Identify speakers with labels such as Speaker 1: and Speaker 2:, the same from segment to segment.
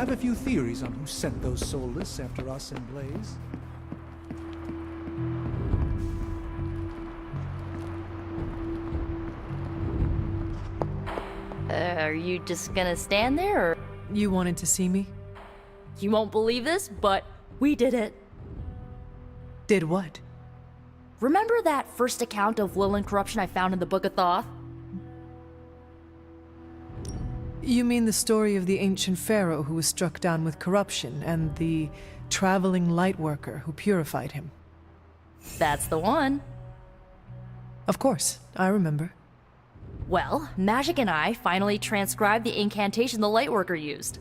Speaker 1: have a few theories on who sent those soulless after us and Blaze.
Speaker 2: Are you just gonna stand there, or
Speaker 3: You wanted to see me?
Speaker 2: you won't believe this, but we did it.
Speaker 3: Did what?
Speaker 2: Remember that first account of Lilin corruption I found in the Book of Thoth?
Speaker 3: You mean the story of the ancient pharaoh who was struck down with corruption and the traveling lightworker who purified him?
Speaker 2: That's the one.
Speaker 3: Of course, I remember.
Speaker 2: Well, Magic and I finally transcribed the incantation the Lightworker used.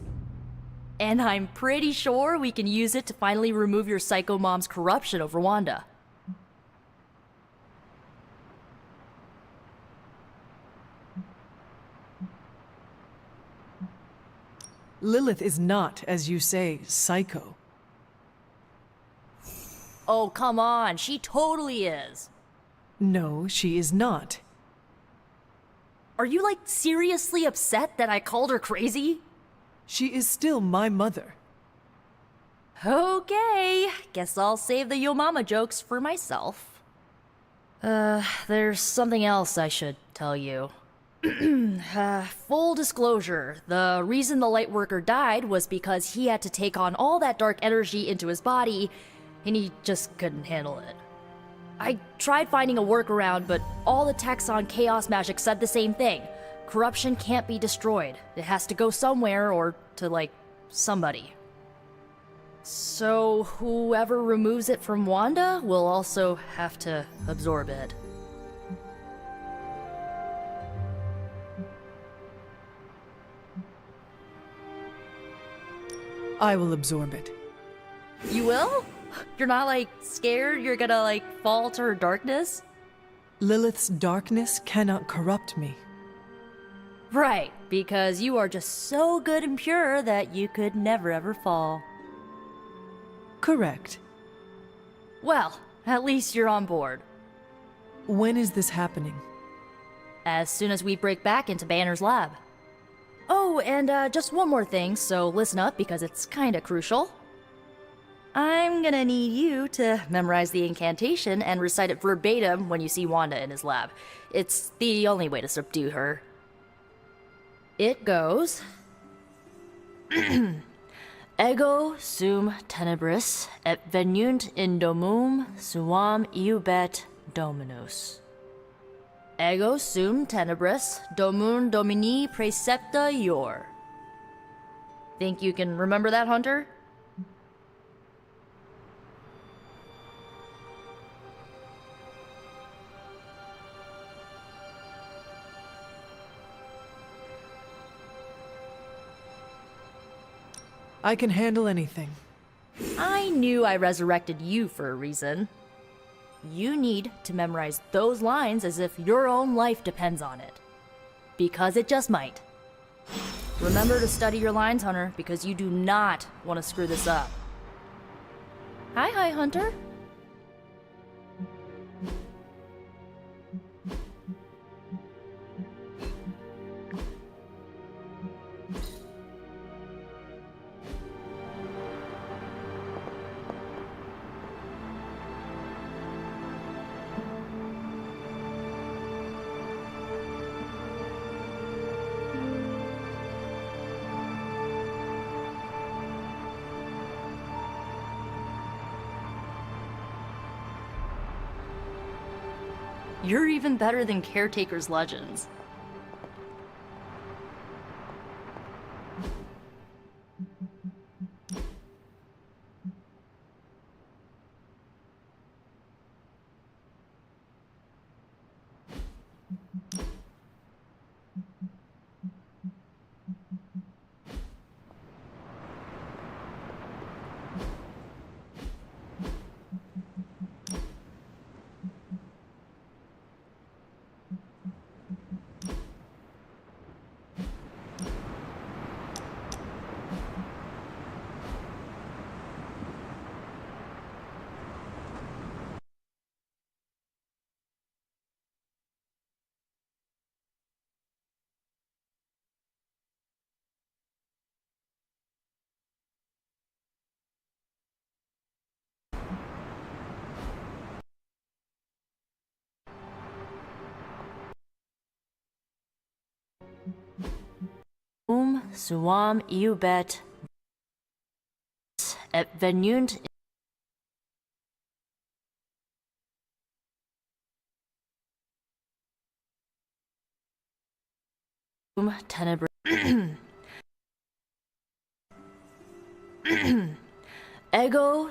Speaker 2: And I'm pretty sure we can use it to finally remove your Psycho Mom's corruption over Wanda.
Speaker 3: Lilith is not, as you say, psycho.
Speaker 2: Oh, come on, she totally is.
Speaker 3: No, she is not.
Speaker 2: Are you, like, seriously upset that I called her crazy?
Speaker 3: She is still my mother.
Speaker 2: Okay, guess I'll save the Yo Mama jokes for myself. There's something else I should tell you. Full disclosure, the reason the Lightworker died was because he had to take on all that dark energy into his body, and he just couldn't handle it. I tried finding a workaround, but all the texts on Chaos Magic said the same thing. Corruption can't be destroyed. It has to go somewhere or to, like, somebody. So whoever removes it from Wanda will also have to absorb it.
Speaker 3: I will absorb it.
Speaker 2: You will? You're not, like, scared you're gonna, like, fall to her darkness?
Speaker 3: Lilith's darkness cannot corrupt me.
Speaker 2: Right, because you are just so good and pure that you could never ever fall.
Speaker 3: Correct.
Speaker 2: Well, at least you're on board.
Speaker 3: When is this happening?
Speaker 2: As soon as we break back into Banner's lab. Oh, and just one more thing, so listen up because it's kinda crucial. I'm gonna need you to memorize the incantation and recite it verbatim when you see Wanda in his lab. It's the only way to subdue her. It goes... Ego sum tenebris et venunt in domum suam iubet dominus. Ego sum tenebris domum domini praecepta ior. Think you can remember that, Hunter?
Speaker 3: I can handle anything.
Speaker 2: I knew I resurrected you for a reason. You need to memorize those lines as if your own life depends on it. Because it just might. Remember to study your lines, Hunter, because you do not want to screw this up. Hi, Hunter. You're even better than Caretaker's legends. Suam iubet et venunt tenebra ego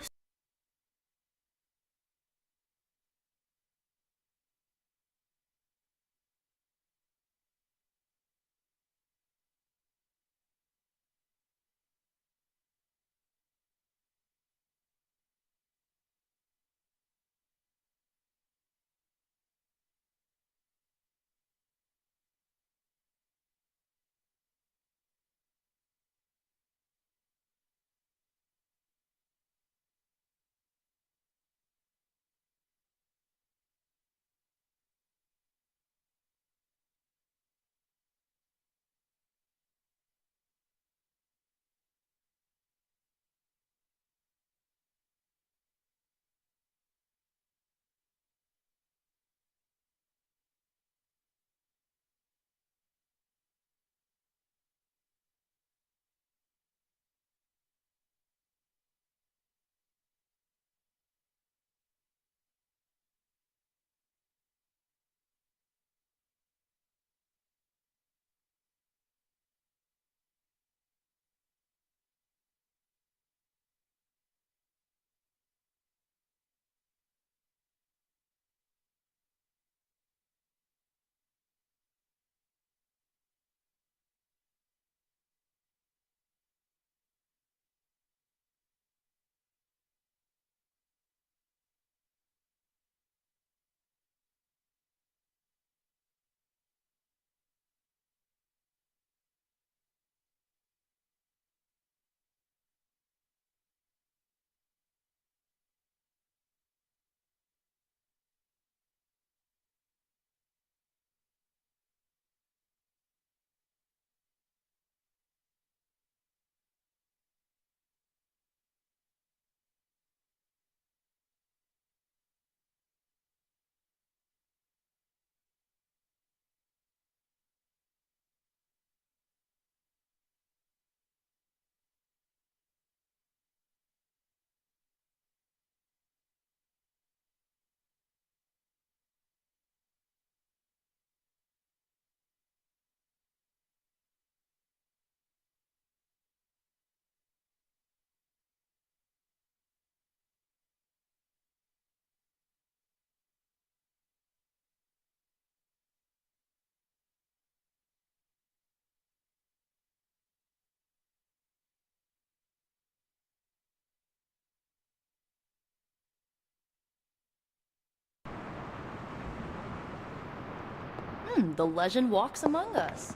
Speaker 2: the legend walks among us.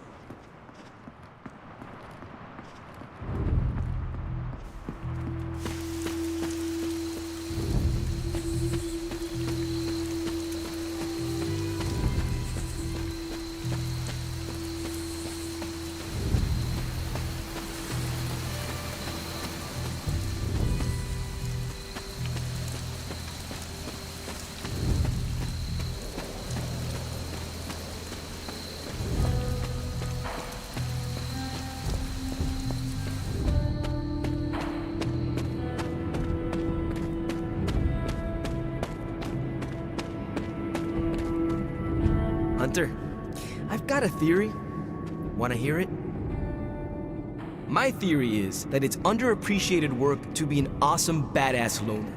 Speaker 4: Hunter, I've got a theory. Wanna hear it? My theory is that it's underappreciated work to be an awesome badass loner.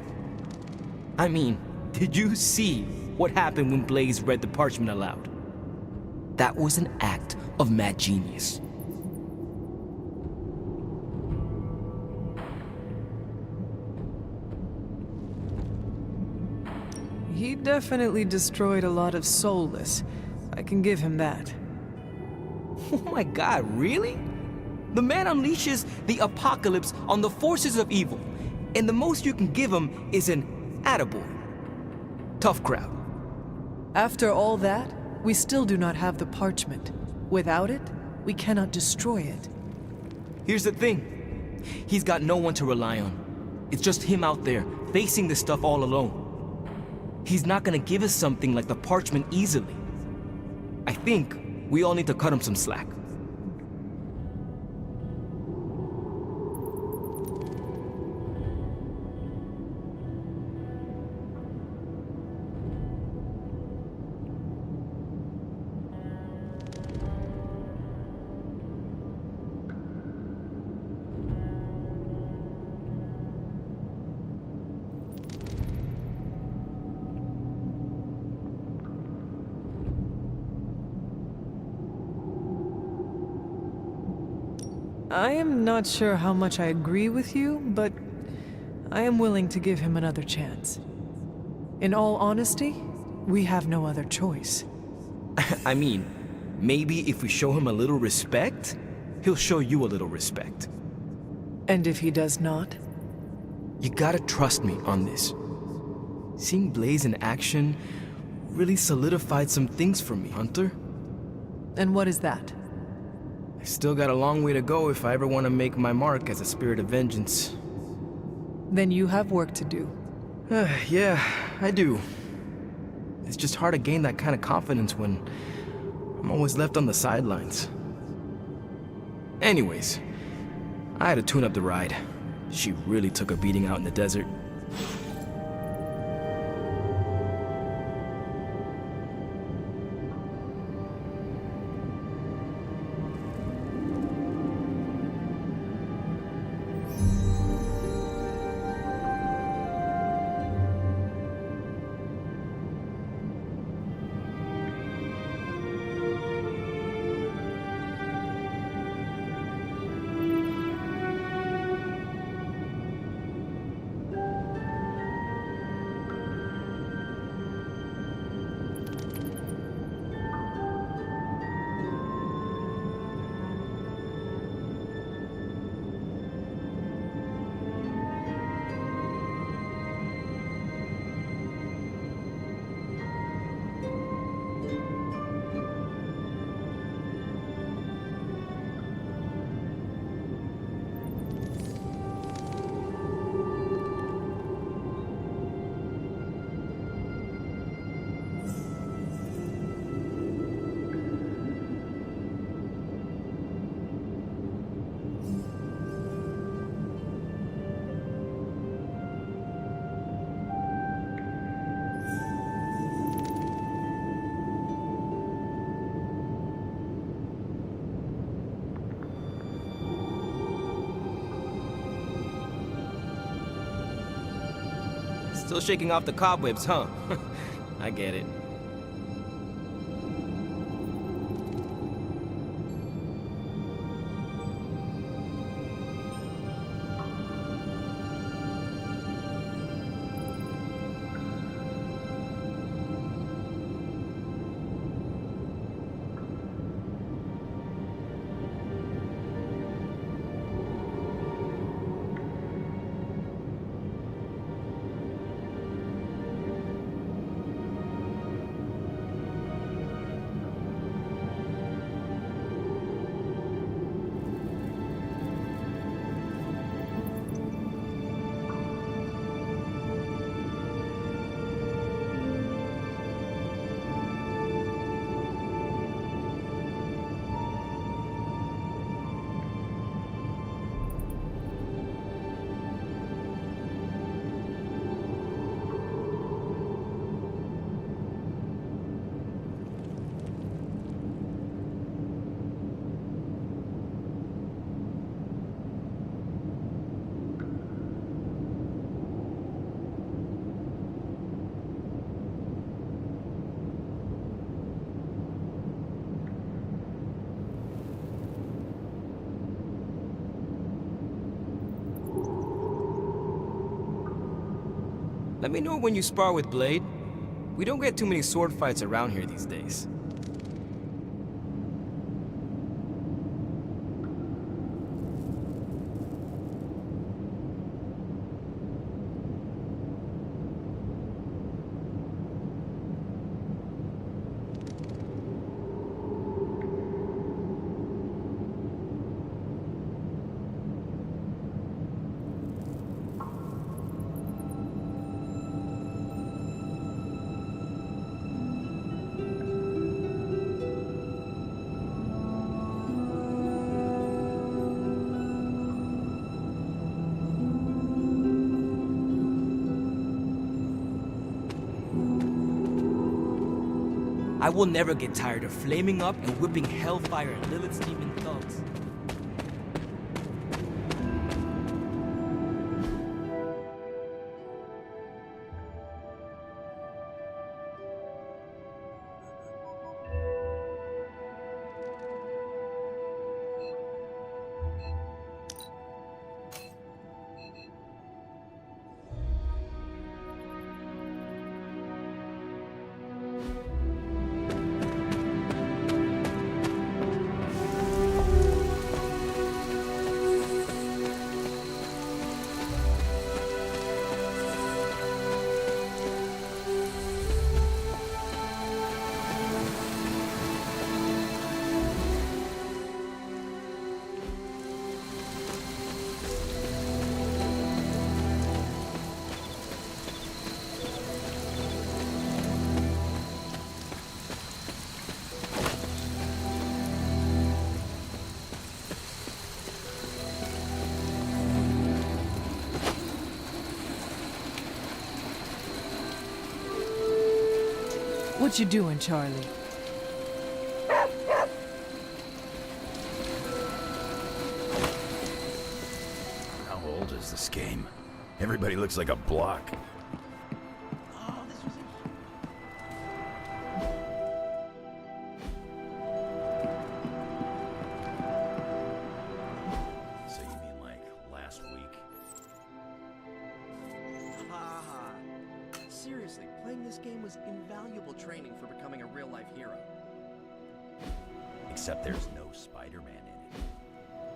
Speaker 4: I mean, did you see what happened when Blaze read the parchment aloud? That was an act of mad genius.
Speaker 3: He definitely destroyed a lot of Soulless. I can give him that.
Speaker 4: Oh my god, really? The man unleashes the apocalypse on the forces of evil, and the most you can give him is an attaboy. Tough crowd.
Speaker 3: After all that, we still do not have the parchment. Without it, we cannot destroy it.
Speaker 4: Here's the thing. He's got no one to rely on. It's just him out there, facing this stuff all alone. He's not gonna give us something like the parchment easily. I think we all need to cut him some slack.
Speaker 3: I am not sure how much I agree with you, but I am willing to give him another chance. In all honesty, we have no other choice.
Speaker 4: I mean, maybe if we show him a little respect, he'll show you a little respect.
Speaker 3: And if he does not?
Speaker 4: You gotta trust me on this. Seeing Blaze in action really solidified some things for me, Hunter.
Speaker 3: And what is that?
Speaker 4: I still got a long way to go if I ever want to make my mark as a spirit of vengeance.
Speaker 3: Then you have work to do.
Speaker 4: Yeah, I do. It's just hard to gain that kind of confidence when I'm always left on the sidelines. Anyways, I had to tune up the ride. She really took a beating out in the desert. Still shaking off the cobwebs, huh? I get it. Let me know when you spar with Blade. We don't get too many sword fights around here these days. I will never get tired of flaming up and whipping hellfire at Lilith's demon thugs.
Speaker 3: What you doing, Charlie?
Speaker 5: How old is this game? Everybody looks like a block. So you mean like last week?
Speaker 6: Haha. Seriously, playing this game was invaluable training for becoming a real-life hero.
Speaker 5: Except there's no Spider-Man in it.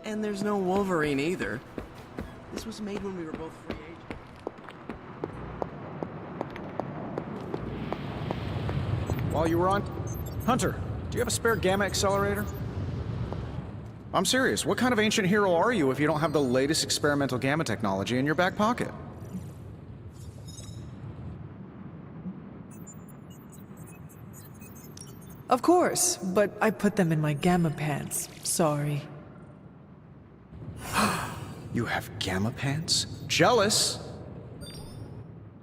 Speaker 6: And there's no Wolverine either. This was made when we were both free agents.
Speaker 7: While you were on... Hunter, do you have a spare gamma accelerator? I'm serious. What kind of ancient hero are you if you don't have the latest experimental gamma technology in your back pocket?
Speaker 3: Of course, but I put them in my gamma pants. Sorry.
Speaker 7: You have gamma pants? Jealous?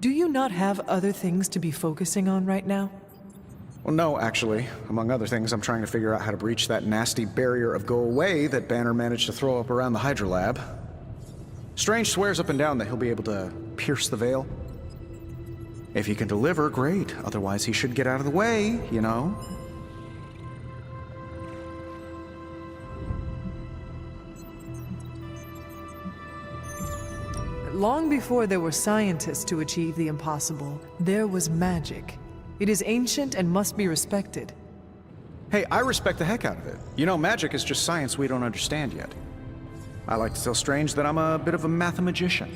Speaker 3: Do you not have other things to be focusing on right now?
Speaker 7: Well, no, actually. Among other things, I'm trying to figure out how to breach that nasty barrier of go away that Banner managed to throw up around the Hydra lab. Strange swears up and down that he'll be able to pierce the veil. If he can deliver, great. Otherwise, he should get out of the way, you know?
Speaker 3: Long before there were scientists to achieve the impossible, there was magic. It is ancient and must be respected.
Speaker 7: Hey, I respect the heck out of it. You know, magic is just science we don't understand yet. I like to tell Strange that I'm a bit of a mathemagician.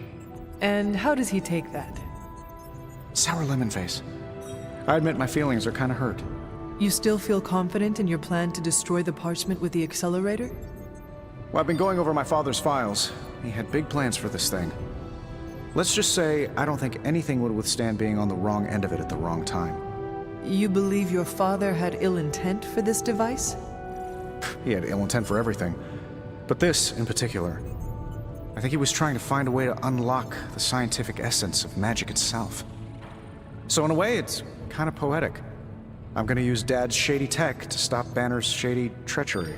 Speaker 3: And how does he take that?
Speaker 7: Sour lemon face. I admit my feelings are kind of hurt.
Speaker 3: You still feel confident in your plan to destroy the parchment with the accelerator?
Speaker 7: Well, I've been going over my father's files. He had big plans for this thing. Let's just say I don't think anything would withstand being on the wrong end of it at the wrong time.
Speaker 3: You believe your father had ill intent for this device?
Speaker 7: He had ill intent for everything. But this, in particular. I think he was trying to find a way to unlock the scientific essence of magic itself. So in a way, it's kind of poetic. I'm gonna use Dad's shady tech to stop Banner's shady treachery.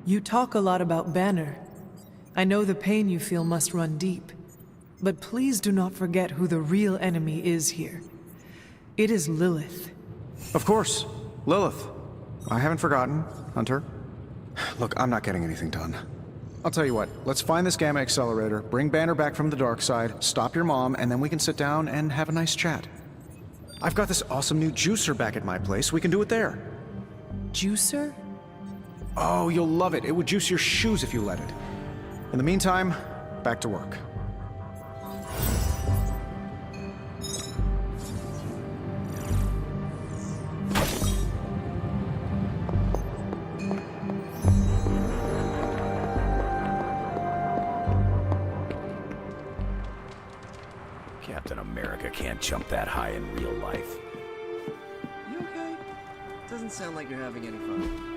Speaker 3: You talk a lot about Banner. I know the pain you feel must run deep. But please do not forget who the real enemy is here. It is Lilith.
Speaker 7: Of course, Lilith. I haven't forgotten, Hunter. Look, I'm not getting anything done. I'll tell you what, let's find this gamma accelerator, bring Banner back from the dark side, stop your mom, and then we can sit down and have a nice chat. I've got this awesome new juicer back at my place. We can do it there.
Speaker 3: Juicer?
Speaker 7: Oh, you'll love it. It would juice your shoes if you let it. In the meantime, back to work.
Speaker 5: Captain America can't jump that high in real life.
Speaker 6: You okay? Doesn't sound like you're having any fun.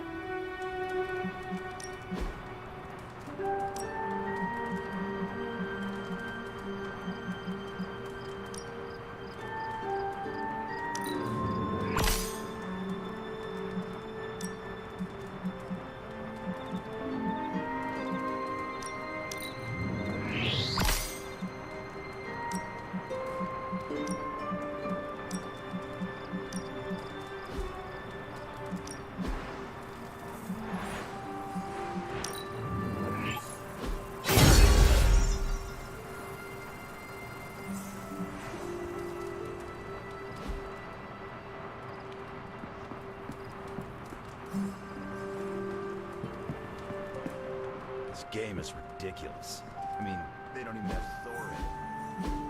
Speaker 5: This game is ridiculous. I mean, they don't even have Thor in it.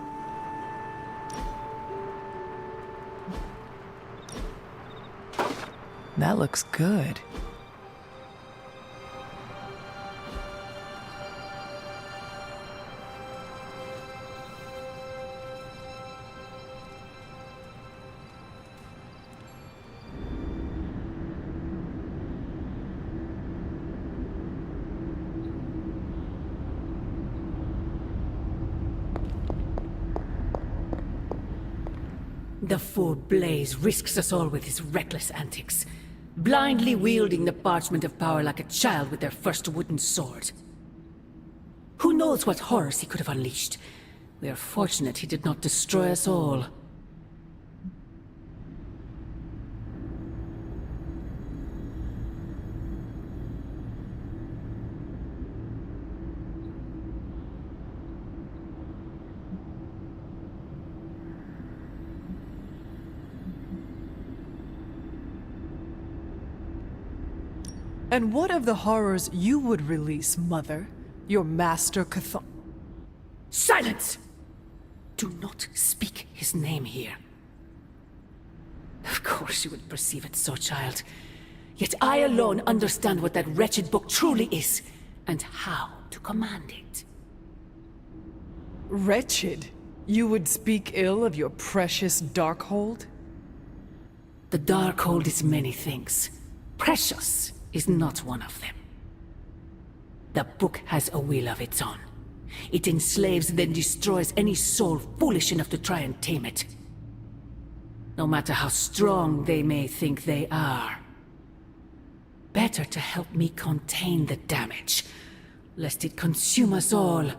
Speaker 3: That looks good.
Speaker 8: The fool Blaze risks us all with his reckless antics, blindly wielding the parchment of power like a child with their first wooden sword. Who knows what horrors he could have unleashed? We are fortunate he did not destroy us all.
Speaker 3: And what of the horrors you would release, Mother? Your master Chthon...
Speaker 8: Silence! Do not speak his name here. Of course you would perceive it so, child. Yet I alone understand what that wretched book truly is, and how to command it.
Speaker 3: Wretched? You would speak ill of your precious Darkhold?
Speaker 8: The Darkhold is many things. Precious is not one of them. The book has a will of its own. It enslaves, then destroys any soul foolish enough to try and tame it. No matter how strong they may think they are. Better to help me contain the damage, lest it consume us all.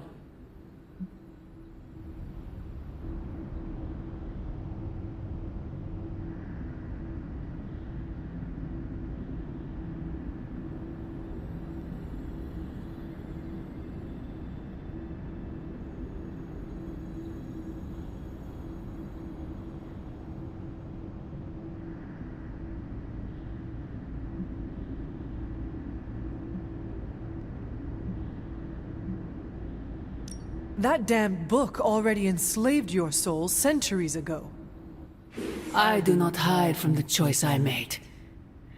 Speaker 3: That damned book already enslaved your soul centuries ago.
Speaker 8: I do not hide from the choice I made.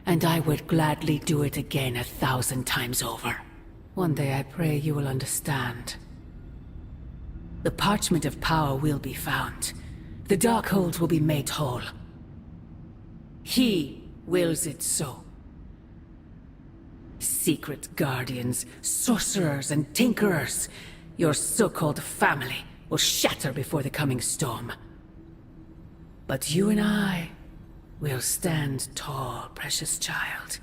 Speaker 8: And I would gladly do it again 1,000 times over. One day I pray you will understand. The parchment of power will be found. The Darkhold will be made whole. He wills it so. Secret guardians, sorcerers, and tinkerers, your so-called family, will shatter before the coming storm. But you and I will stand tall, precious child.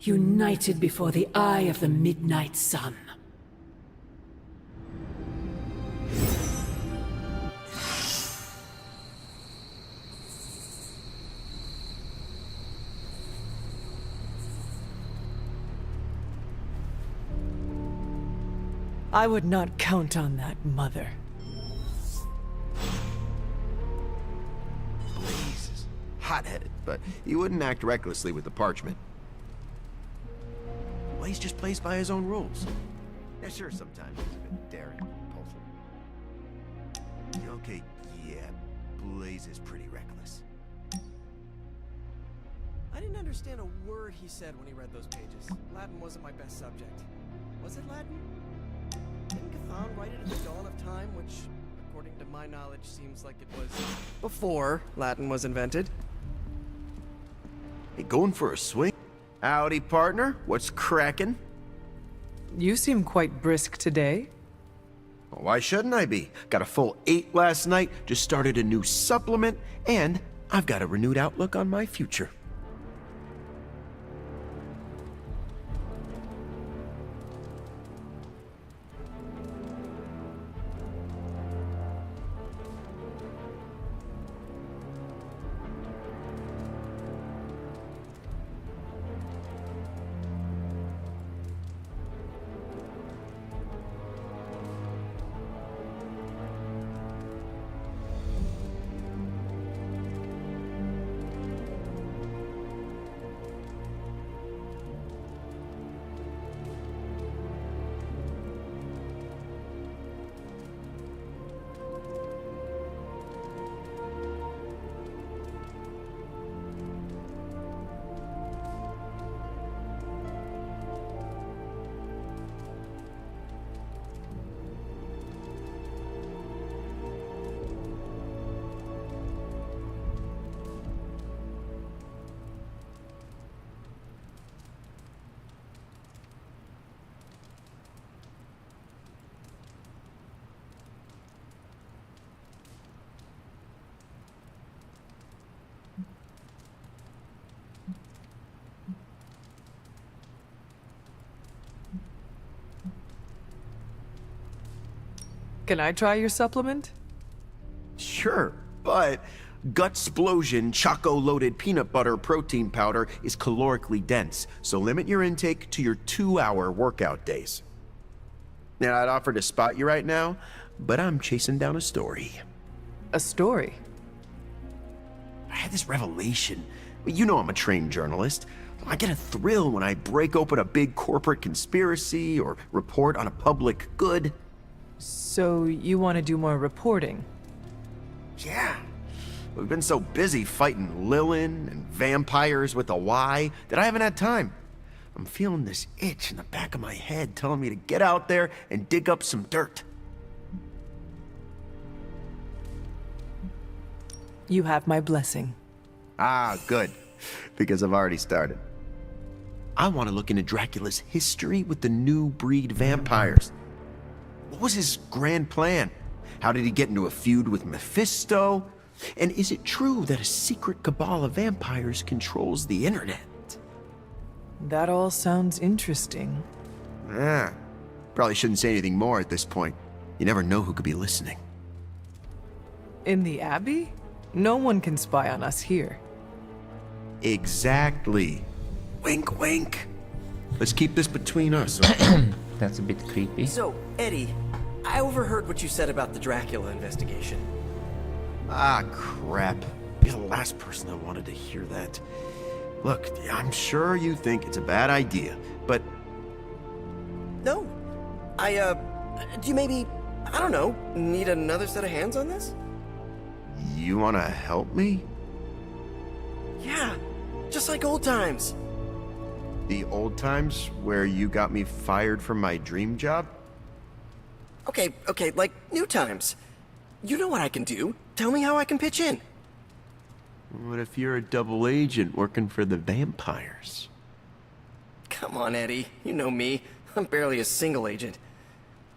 Speaker 8: United before the eye of the midnight sun.
Speaker 3: I would not count on that, Mother.
Speaker 6: Blaze is hot-headed, but he wouldn't act recklessly with the parchment. Blaze just plays by his own rules. Yeah, sure, sometimes he's a bit daring and impulsive. Okay, yeah, Blaze is pretty reckless.
Speaker 9: I didn't understand a word he said when he read those pages. Latin wasn't my best subject. Was it Latin? Didn't Chthon write it at the dawn of time, which, according to my knowledge, seems like it was before Latin was invented?
Speaker 6: Hey, going for a swing? Howdy, partner. What's crackin'?
Speaker 3: You seem quite brisk today.
Speaker 6: Well, why shouldn't I be? Got a full 8 last night, just started a new supplement, and I've got a renewed outlook on my future.
Speaker 3: Can I try your supplement?
Speaker 6: Sure, but Gutsplosion Choco-Loaded Peanut Butter Protein Powder is calorically dense, so limit your intake to your 2-hour workout days. Now, I'd offer to spot you right now, but I'm chasing down a story.
Speaker 3: A story?
Speaker 6: I had this revelation. You know I'm a trained journalist. I get a thrill when I break open a big corporate conspiracy or report on a public good.
Speaker 3: So you want to do more reporting?
Speaker 6: Yeah. We've been so busy fighting Lilin and vampires with a Y that I haven't had time. I'm feeling this itch in the back of my head telling me to get out there and dig up some dirt.
Speaker 3: You have my blessing.
Speaker 6: Ah, good. Because I've already started. I want to look into Dracula's history with the new breed vampires. What was his grand plan? How did he get into a feud with Mephisto? And is it true that a secret cabal of vampires controls the internet?
Speaker 3: That all sounds interesting.
Speaker 6: Probably shouldn't say anything more at this point. You never know who could be listening.
Speaker 3: In the Abbey? No one can spy on us here.
Speaker 6: Exactly. Wink, wink. Let's keep this between us.
Speaker 10: That's a bit creepy.
Speaker 9: So, Eddie, I overheard what you said about the Dracula investigation.
Speaker 6: Ah, crap. You're the last person that wanted to hear that. Look, I'm sure you think it's a bad idea, but...
Speaker 9: No. Do you maybe, I don't know, need another set of hands on this?
Speaker 6: You want to help me?
Speaker 9: Yeah, just like old times.
Speaker 6: The old times where you got me fired from my dream job?
Speaker 9: Okay, like new times. You know what I can do. Tell me how I can pitch in.
Speaker 6: What if you're a double agent working for the vampires?
Speaker 9: Come on, Eddie. You know me. I'm barely a single agent.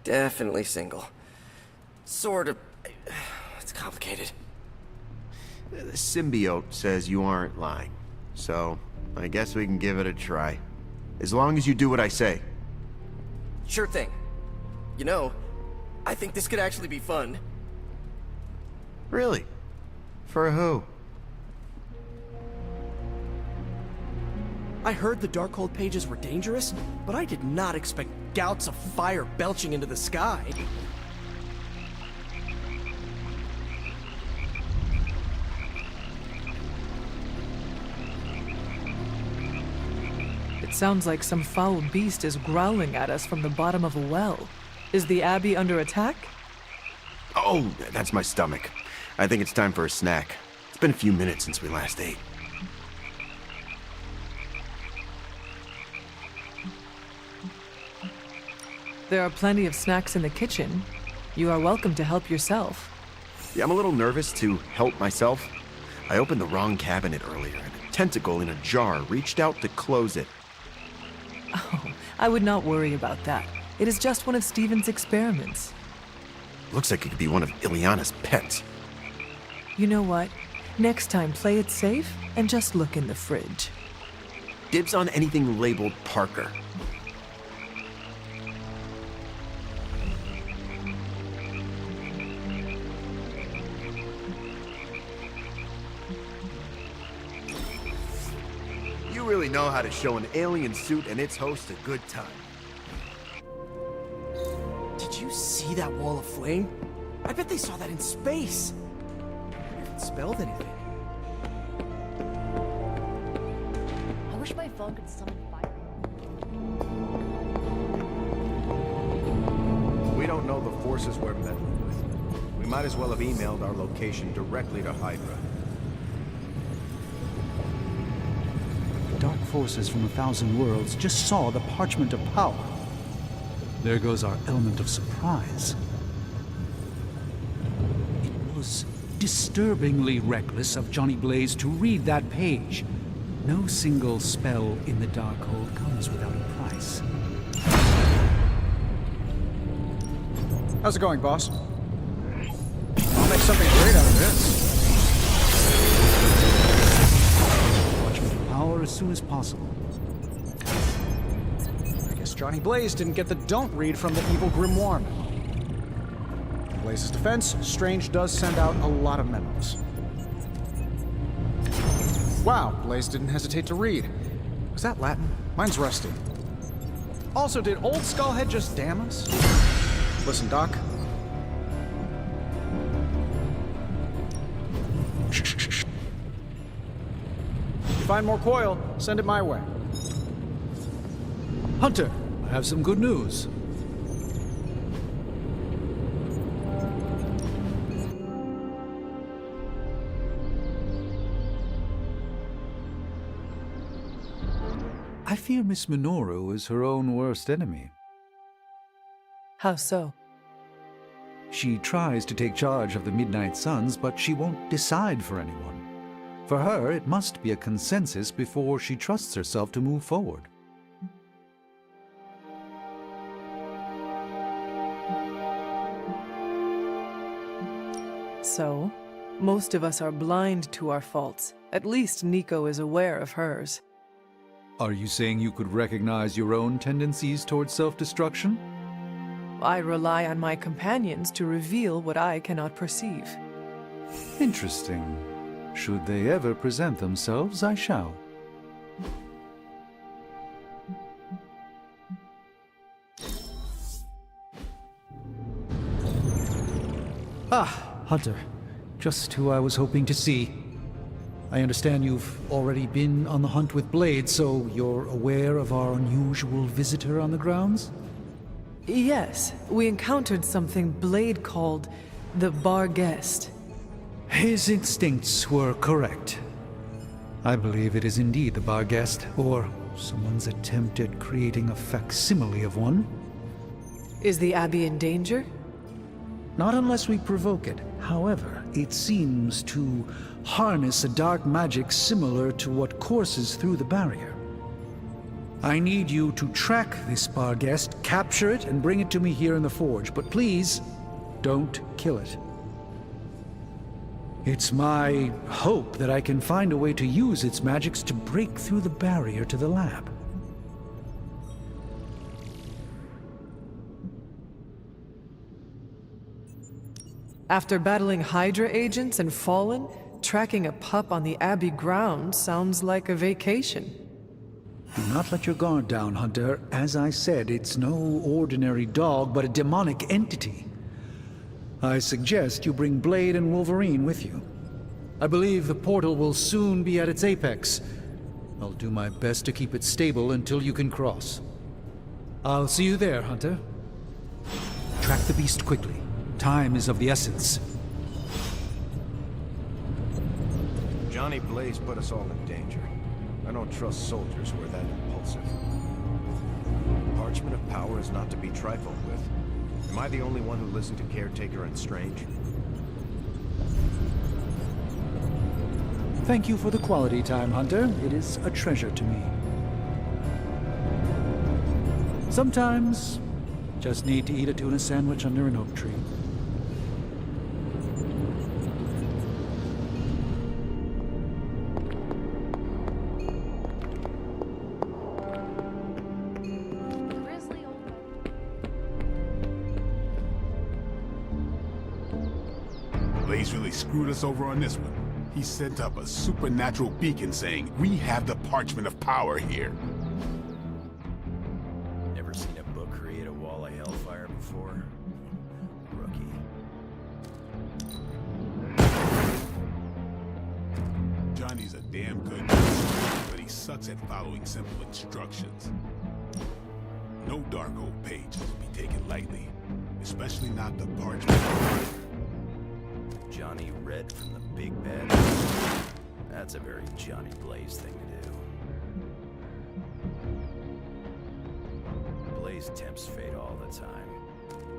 Speaker 9: Definitely single. Sort of. It's complicated.
Speaker 6: The symbiote says you aren't lying. So, I guess we can give it a try. As long as you do what I say.
Speaker 9: Sure thing. You know, I think this could actually be fun.
Speaker 6: Really? For who?
Speaker 9: I heard the Darkhold pages were dangerous, but I did not expect gouts of fire belching into the sky.
Speaker 3: It sounds like some foul beast is growling at us from the bottom of a well. Is the Abbey under attack?
Speaker 6: Oh, that's my stomach. I think it's time for a snack. It's been a few minutes since we last ate.
Speaker 3: There are plenty of snacks in the kitchen. You are welcome to help yourself.
Speaker 6: Yeah, I'm a little nervous to help myself. I opened the wrong cabinet earlier, and a tentacle in a jar reached out to close it.
Speaker 3: Oh, I would not worry about that. It is just one of Stephen's experiments.
Speaker 6: Looks like it could be one of Ileana's pets.
Speaker 3: You know what? Next time, play it safe and just look in the fridge.
Speaker 6: Dibs on anything labeled Parker. You really know how to show an alien suit and its host a good time.
Speaker 9: Did you see that wall of flame? I bet they saw that in space. I wonder if it spelled anything.
Speaker 2: I wish my phone could summon fire.
Speaker 5: We don't know the forces we're meddling with. We might as well have emailed our location directly to Hydra.
Speaker 1: Dark forces from 1,000 worlds just saw the Parchment of Power. There goes our element of surprise. It was disturbingly reckless of Johnny Blaze to read that page. No single spell in the Darkhold comes without a price.
Speaker 7: How's it going, boss? I'll make something great out of this.
Speaker 1: Parchment of Power as soon as possible.
Speaker 7: I guess Johnny Blaze didn't get the don't read from the evil grimoire. Blaze's defense, Strange does send out a lot of memos. Wow, Blaze didn't hesitate to read. Was that Latin? Mine's rusty. Also, did old Skullhead just damn us? Listen, Doc. If you find more coil, send it my way.
Speaker 1: Hunter, I have some good news. I fear Miss Minoru is her own worst enemy.
Speaker 3: How so?
Speaker 1: She tries to take charge of the Midnight Suns, but she won't decide for anyone. For her, it must be a consensus before she trusts herself to move forward.
Speaker 3: So, most of us are blind to our faults. At least Nico is aware of hers.
Speaker 1: Are you saying you could recognize your own tendencies towards self-destruction?
Speaker 3: I rely on my companions to reveal what I cannot perceive.
Speaker 1: Interesting. Should they ever present themselves, I shall. Ah, Hunter. Just who I was hoping to see. I understand you've already been on the hunt with Blade, so you're aware of our unusual visitor on the grounds?
Speaker 3: Yes, we encountered something Blade called the Barghest.
Speaker 1: His instincts were correct. I believe it is indeed the Barghest, or someone's attempt at creating a facsimile of one.
Speaker 3: Is the Abbey in danger?
Speaker 1: Not unless we provoke it. However, it seems to harness a dark magic similar to what courses through the barrier. I need you to track this Barghest, capture it, and bring it to me here in the forge. But please, don't kill it. It's my hope that I can find a way to use its magics to break through the barrier to the lab.
Speaker 3: After battling Hydra agents and Fallen, tracking a pup on the Abbey grounds sounds like a vacation.
Speaker 1: Do not let your guard down, Hunter. As I said, it's no ordinary dog, but a demonic entity. I suggest you bring Blade and Wolverine with you. I believe the portal will soon be at its apex. I'll do my best to keep it stable until you can cross. I'll see you there, Hunter. Track the beast quickly. Time is of the essence.
Speaker 5: Johnny Blaze put us all in danger. I don't trust soldiers who are that impulsive. Parchment of power is not to be trifled with. Am I the only one who listened to Caretaker and Strange?
Speaker 1: Thank you for the quality time, Hunter. It is a treasure to me. Sometimes, just need to eat a tuna sandwich under an oak tree.
Speaker 11: Blaze really screwed us over on this one. He sent up a supernatural beacon saying, "We have the parchment of power here."
Speaker 5: Never seen a book create a wall of hellfire before? Rookie.
Speaker 11: Johnny's a damn good guy, but he sucks at following simple instructions. No Darkhold page is to be taken lightly, especially not the parchment.
Speaker 5: Johnny Red from the Big Bad. That's a very Johnny Blaze thing to do. Blaze tempts fate all the time.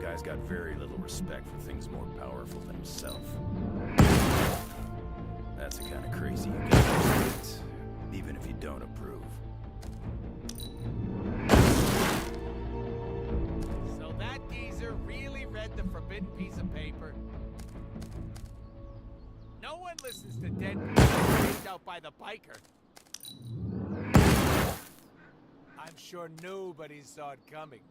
Speaker 5: Guy's got very little respect for things more powerful than himself. That's the kind of crazy you get respect, even if you don't approve.
Speaker 12: So that geezer really read the forbidden piece of paper? No one listens to dead people kicked out by the biker. I'm sure nobody saw it coming.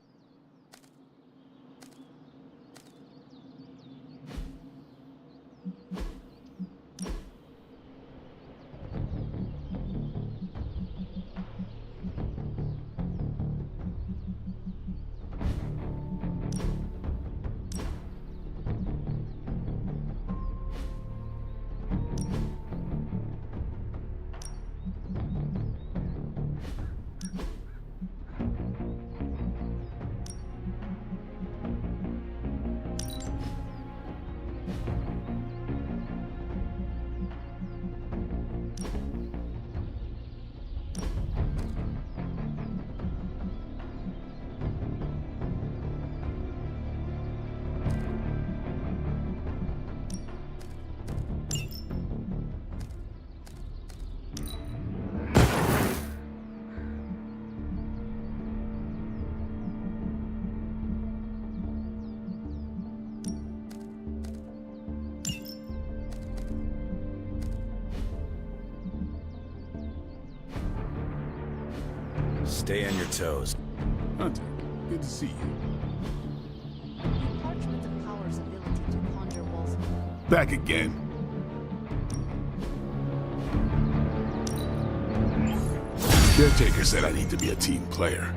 Speaker 5: Stay on your toes.
Speaker 11: Hunter, good to see you.
Speaker 2: Parchment of Power's ability to conjure wolves.
Speaker 11: Back again. Caretaker said I need to be a team player.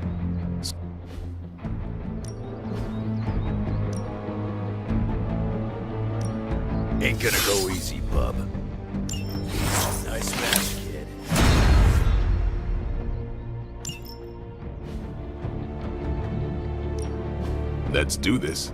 Speaker 5: Ain't gonna go easy, bub. Nice match, kid.
Speaker 11: Let's do this.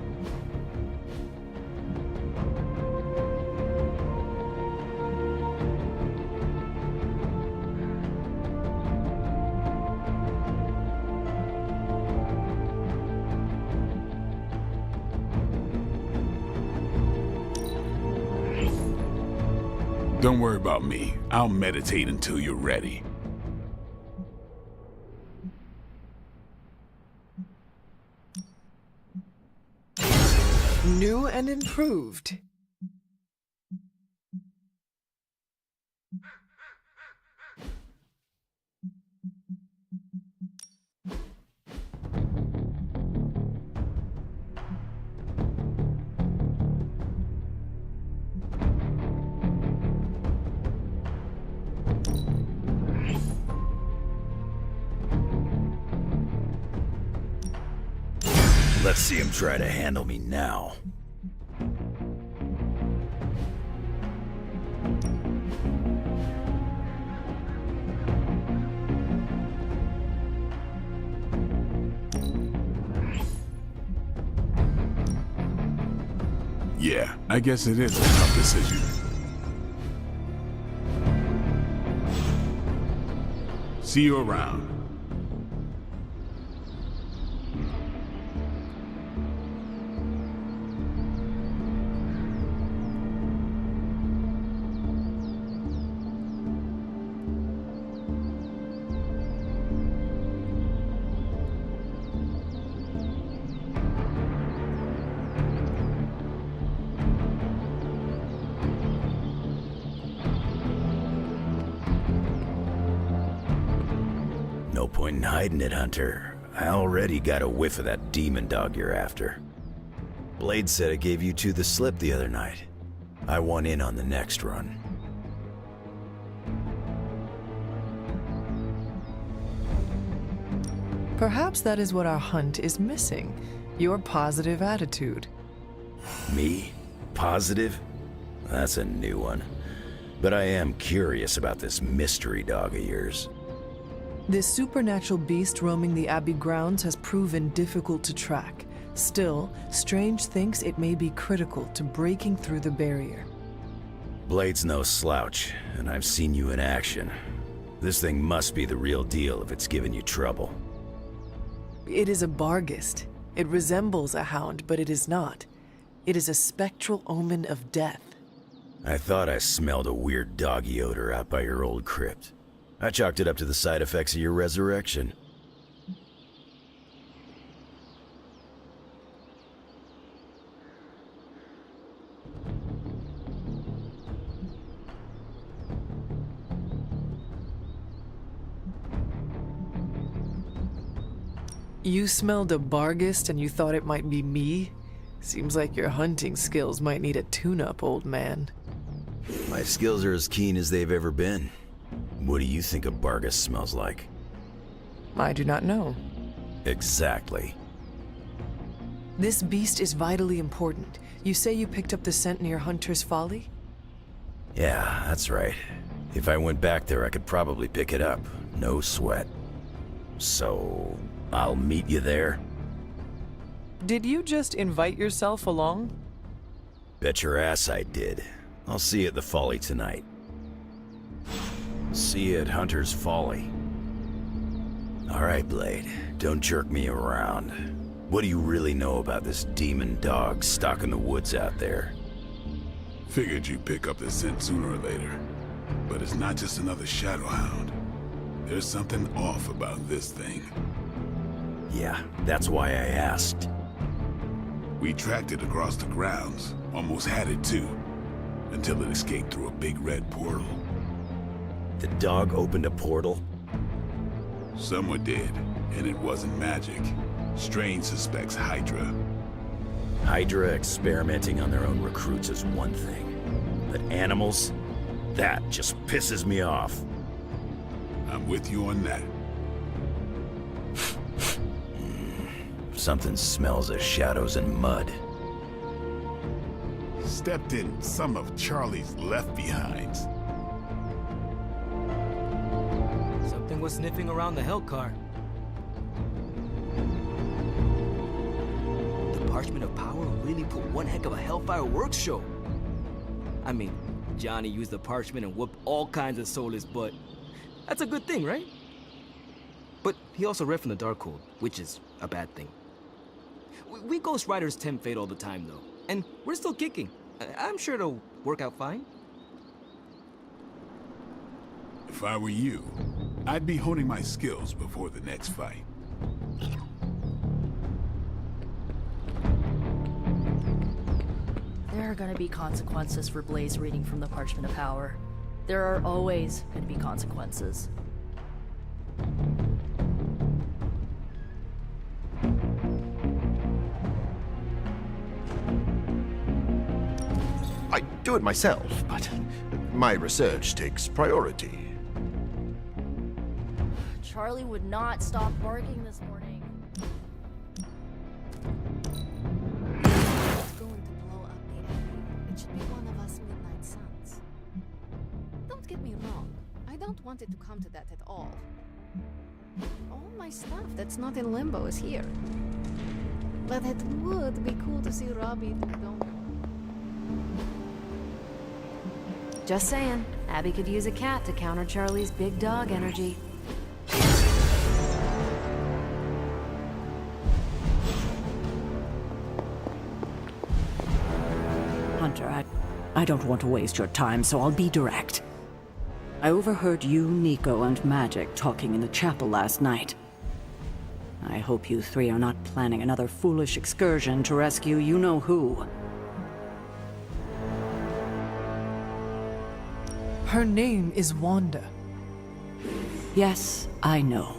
Speaker 11: Don't worry about me. I'll meditate until you're ready.
Speaker 3: New and improved.
Speaker 5: Let's see him try to handle me now.
Speaker 11: Yeah, I guess it is a tough decision. See you around.
Speaker 5: No point in hiding it, Hunter. I already got a whiff of that demon dog you're after. Blade said it gave you two the slip the other night. I want in on the next run.
Speaker 3: Perhaps that is what our hunt is missing. Your positive attitude.
Speaker 5: Me? Positive? That's a new one. But I am curious about this mystery dog of yours.
Speaker 3: This supernatural beast roaming the Abbey grounds has proven difficult to track. Still, Strange thinks it may be critical to breaking through the barrier.
Speaker 5: Blade's no slouch, and I've seen you in action. This thing must be the real deal if it's giving you trouble.
Speaker 3: It is a Barghest. It resembles a hound, but it is not. It is a spectral omen of death.
Speaker 5: I thought I smelled a weird doggy odor out by your old crypt. I chalked it up to the side effects of your resurrection.
Speaker 3: You smelled a Barghest and you thought it might be me? Seems like your hunting skills might need a tune-up, old man.
Speaker 5: My skills are as keen as they've ever been. What do you think a Barghest smells like?
Speaker 3: I do not know.
Speaker 5: Exactly.
Speaker 3: This beast is vitally important. You say you picked up the scent near Hunter's Folly?
Speaker 5: Yeah, that's right. If I went back there, I could probably pick it up. No sweat. So, I'll meet you there?
Speaker 3: Did you just invite yourself along?
Speaker 5: Bet your ass I did. I'll see you at the Folly tonight. See you at Hunter's Folly. All right, Blade. Don't jerk me around. What do you really know about this demon dog stalking the woods out there?
Speaker 11: Figured you'd pick up the scent sooner or later. But it's not just another shadow hound. There's something off about this thing.
Speaker 5: Yeah, that's why I asked.
Speaker 11: We tracked it across the grounds. Almost had it too. Until it escaped through a big red portal.
Speaker 5: The dog opened a portal?
Speaker 11: Some were dead, and it wasn't magic. Strange suspects Hydra.
Speaker 5: Hydra experimenting on their own recruits is one thing. But animals? That just pisses me off.
Speaker 11: I'm with you on that.
Speaker 5: Something smells of shadows and mud.
Speaker 11: Stepped in some of Charlie's left-behinds.
Speaker 4: Something was sniffing around the Hellcar. The Parchment of Power really put one heck of a Hellfire works show. I mean, Johnny used the parchment and whooped all kinds of soulless butt. That's a good thing, right? But he also read from the Darkhold, which is a bad thing. We Ghost Riders tempt fate all the time, though. And we're still kicking. I'm sure it'll work out fine.
Speaker 11: If I were you, I'd be honing my skills before the next fight.
Speaker 2: There are gonna be consequences for Blaze reading from the Parchment of Power. There are always gonna be consequences.
Speaker 6: I do it myself, but my research takes priority.
Speaker 2: Charlie would not stop barking this morning.
Speaker 13: It's going to blow up the alley. It should be one of us Midnight Suns. Don't get me wrong. I don't want it to come to that at all. All my stuff that's not in Limbo is here. But it would be cool to see Robbie don't.
Speaker 14: Just saying, Abby could use a cat to counter Charlie's big dog energy.
Speaker 8: Hunter, I don't want to waste your time, so I'll be direct. I overheard you, Nico, and Magic talking in the chapel last night. I hope you three are not planning another foolish excursion to rescue you-know-who.
Speaker 3: Her name is Wanda.
Speaker 8: Yes, I know.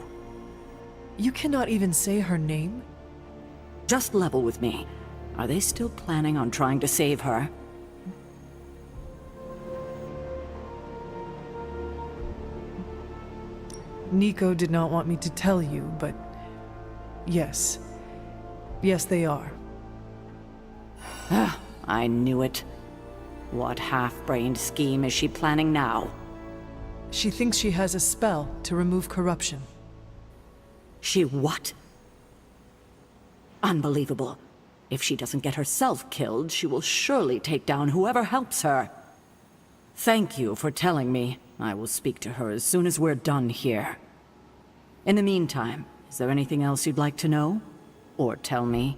Speaker 3: You cannot even say her name?
Speaker 8: Just level with me. Are they still planning on trying to save her?
Speaker 3: Nico did not want me to tell you, but yes. Yes, they are.
Speaker 8: I knew it. What half-brained scheme is she planning now?
Speaker 3: She thinks she has a spell to remove corruption.
Speaker 8: She what? Unbelievable. If she doesn't get herself killed, she will surely take down whoever helps her. Thank you for telling me. I will speak to her as soon as we're done here. In the meantime, is there anything else you'd like to know? Or tell me?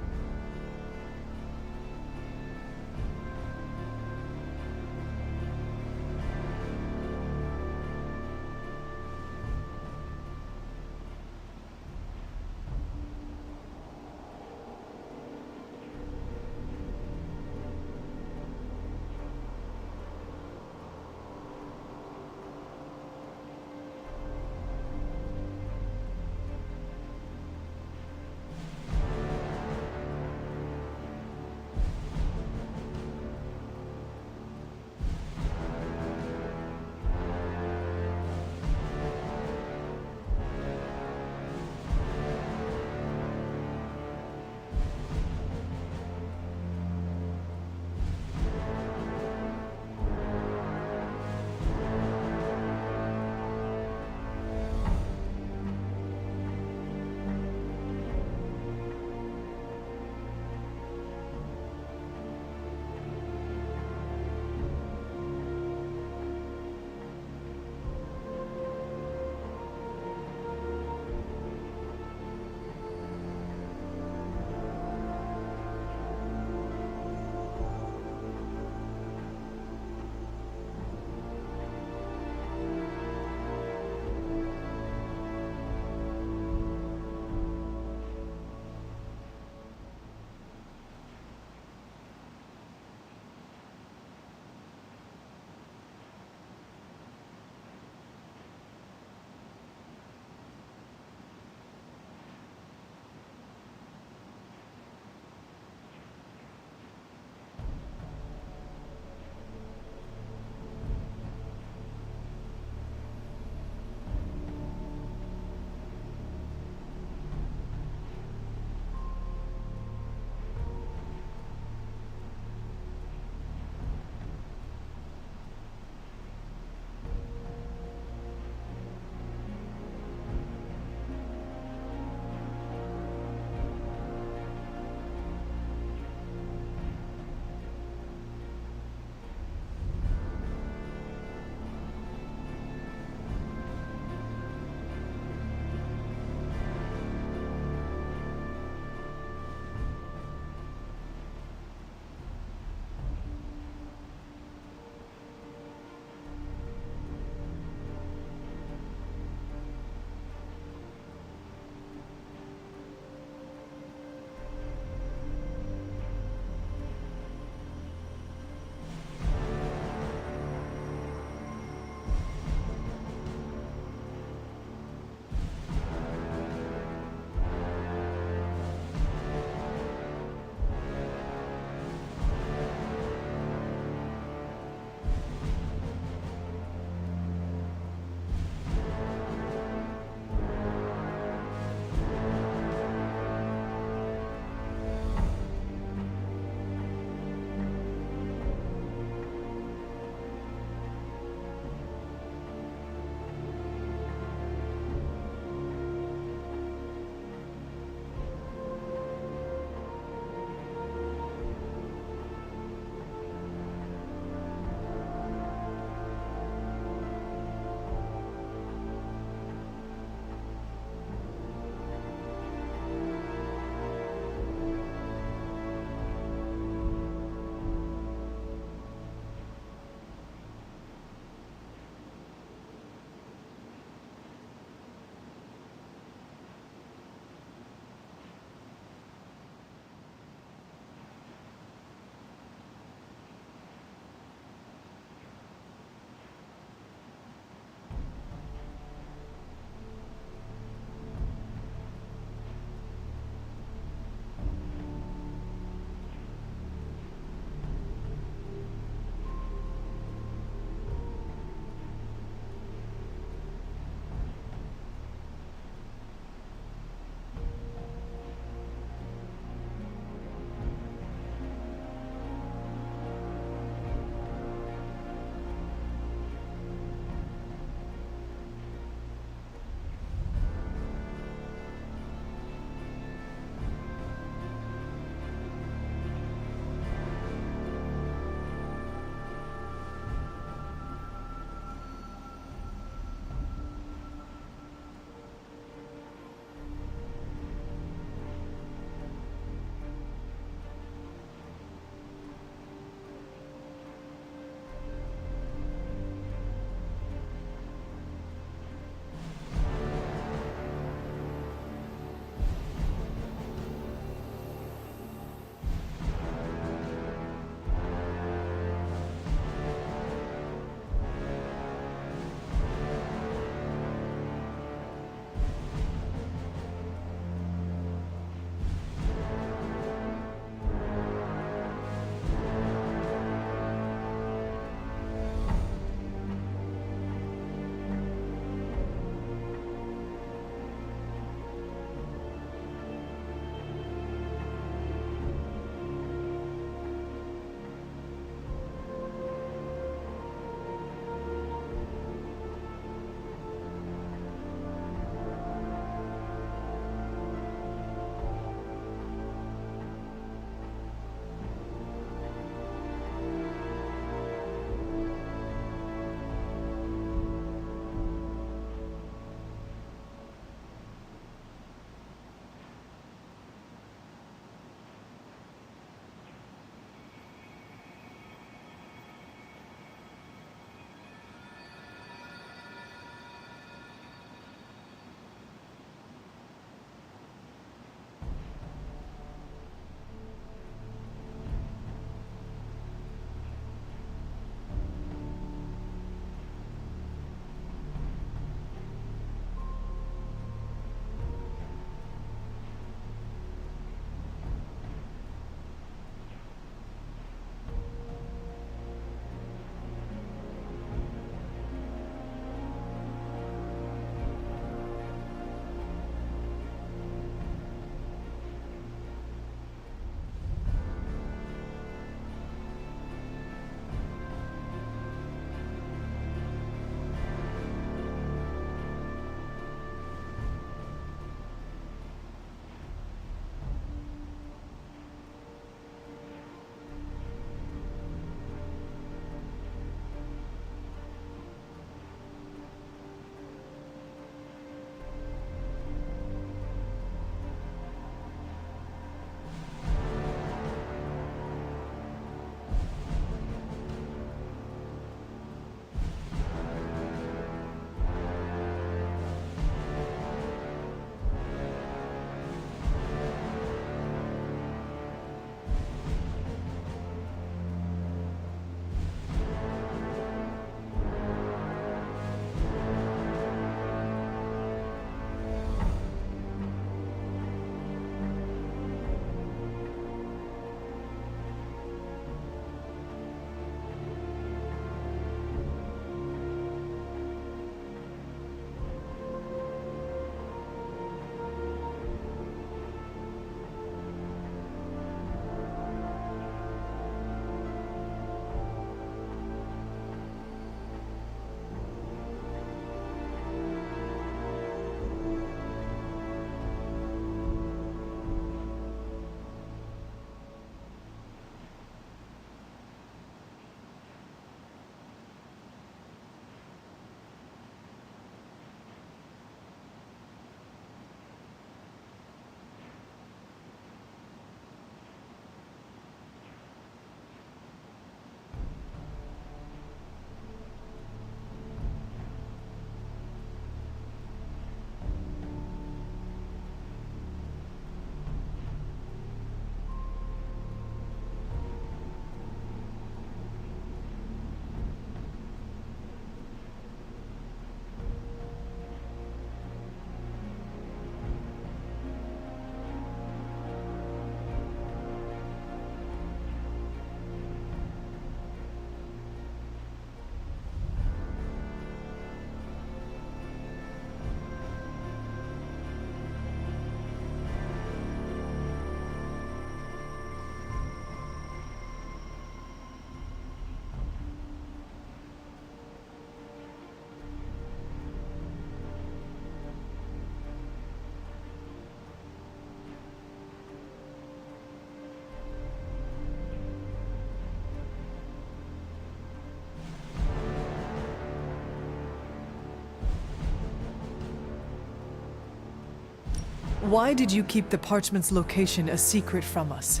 Speaker 3: Why did you keep the parchment's location a secret from us?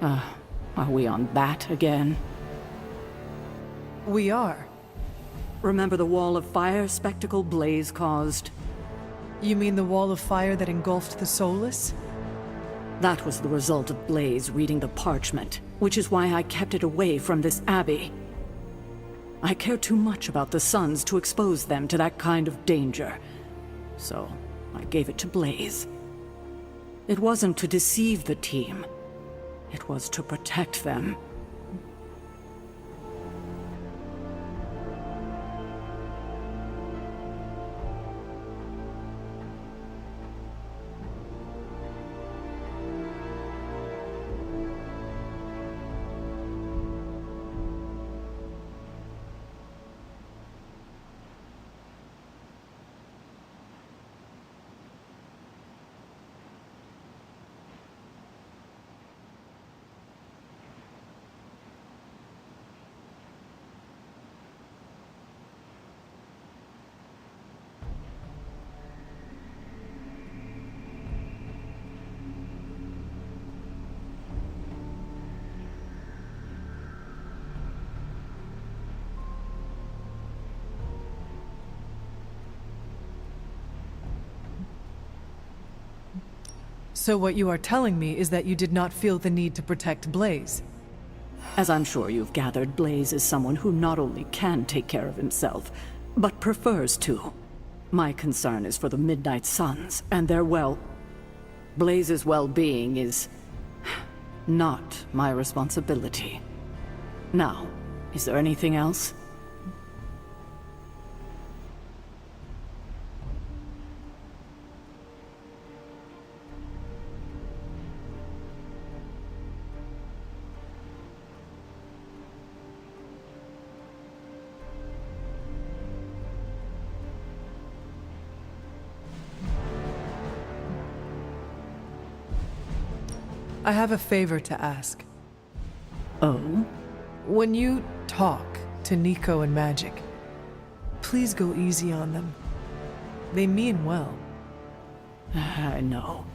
Speaker 8: Are we on that again?
Speaker 3: We are.
Speaker 8: Remember the wall of fire spectacle Blaze caused?
Speaker 3: You mean the wall of fire that engulfed the Soulless?
Speaker 8: That was the result of Blaze reading the parchment, which is why I kept it away from this abbey. I care too much about the Sons to expose them to that kind of danger. So, I gave it to Blaze. It wasn't to deceive the team. It was to protect them.
Speaker 3: So what you are telling me is that you did not feel the need to protect Blaze.
Speaker 8: As I'm sure you've gathered, Blaze is someone who not only can take care of himself, but prefers to. My concern is for the Midnight Suns and their Blaze's well-being is not my responsibility. Now, is there anything else?
Speaker 3: I have a favor to ask.
Speaker 8: Oh?
Speaker 3: When you talk to Nico and Magic, please go easy on them. They mean well.
Speaker 8: I know.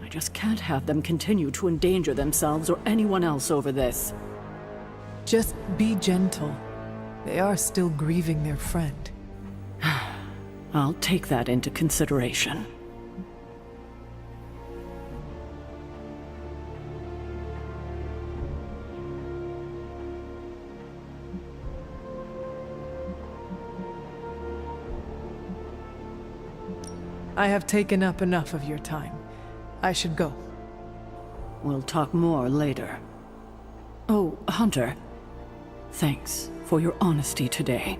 Speaker 8: I just can't have them continue to endanger themselves or anyone else over this.
Speaker 3: Just be gentle. They are still grieving their friend.
Speaker 8: I'll take that into consideration.
Speaker 3: I have taken up enough of your time. I should go.
Speaker 8: We'll talk more later. Oh, Hunter. Thanks for your honesty today.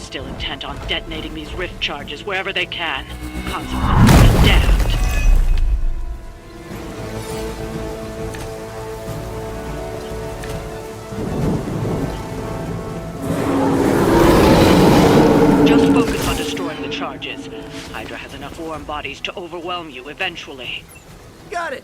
Speaker 8: still intent on detonating these rift charges wherever they can. Consequences be damned. Just focus on destroying the charges. Hydra has enough warm bodies to overwhelm you eventually.
Speaker 9: Got it.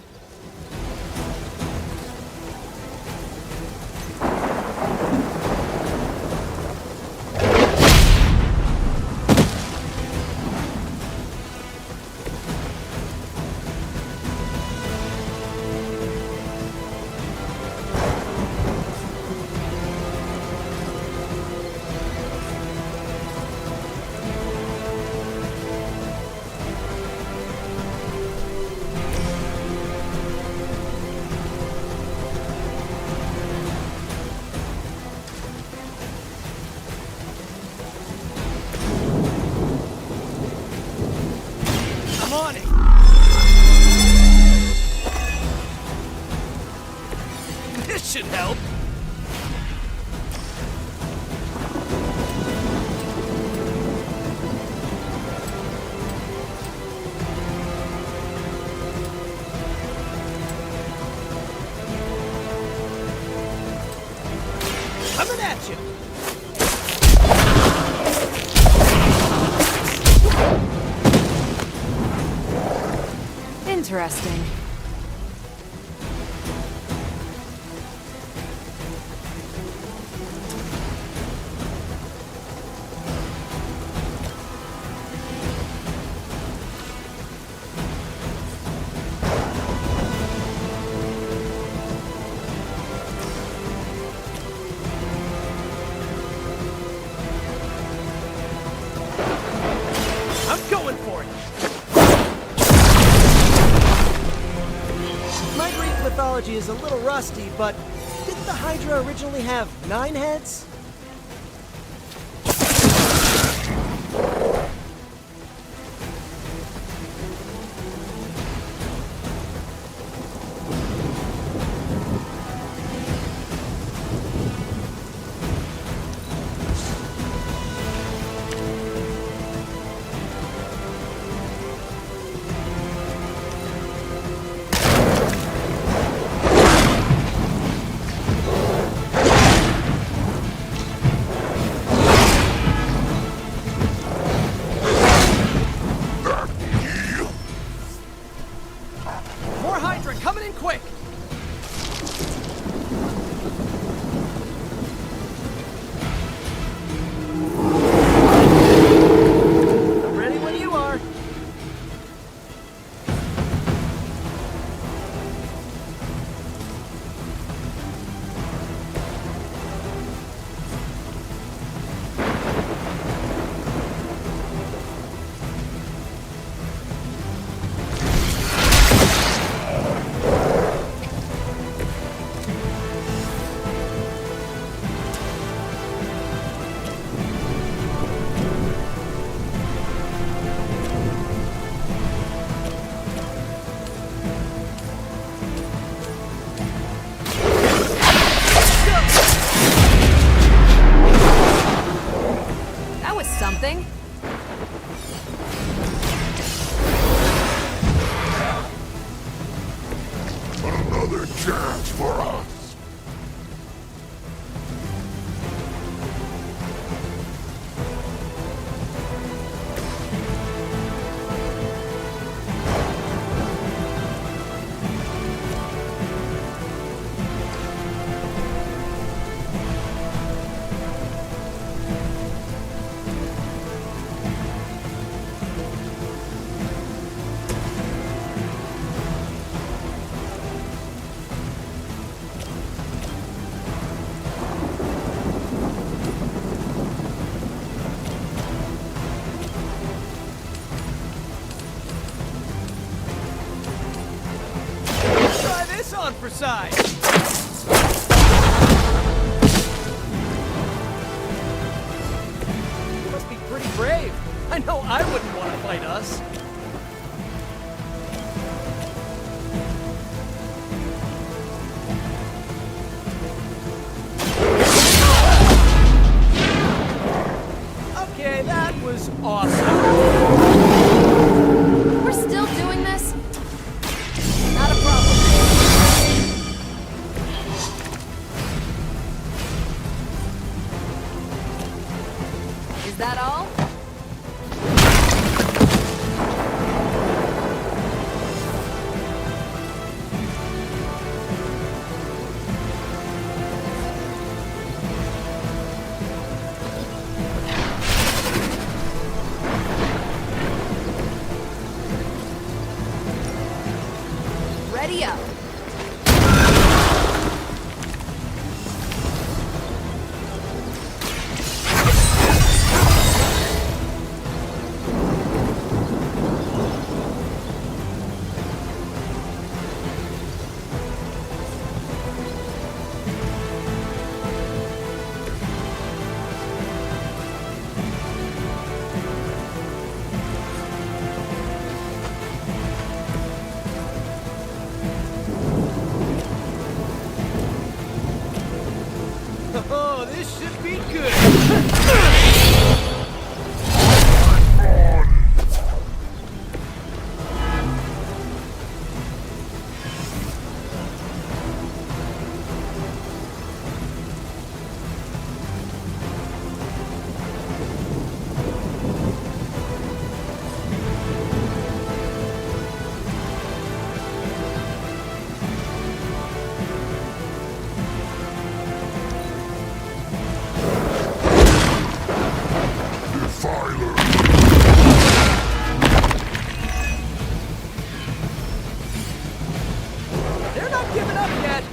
Speaker 9: On it. This should help. Coming at you.
Speaker 14: Interesting.
Speaker 9: I'm going for it. My Greek mythology is a little rusty, but didn't the Hydra originally have 9 heads? More Hydra coming in quick! I'm ready when you are.
Speaker 14: That was something.
Speaker 11: Another chance for us.
Speaker 9: Try this on for size. You must be pretty brave. I know I wouldn't want to fight us.
Speaker 14: that all? Ready up.
Speaker 9: Oh, this should be good. They're not giving up yet.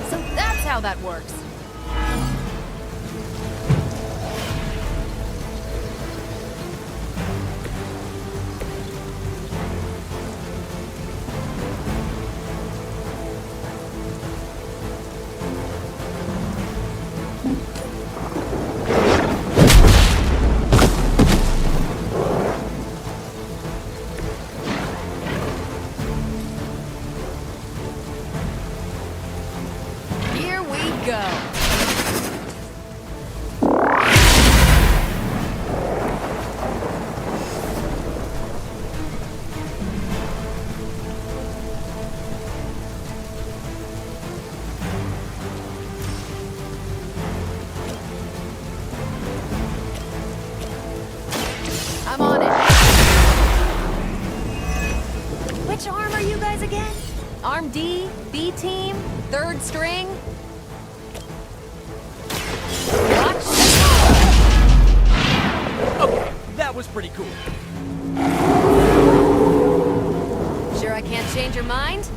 Speaker 14: So that's how that works. Here we go. I'm on it. Which arm are you guys again? Arm D, B team, third string. Watch.
Speaker 9: Okay, that was pretty cool.
Speaker 14: Sure I can't change your mind?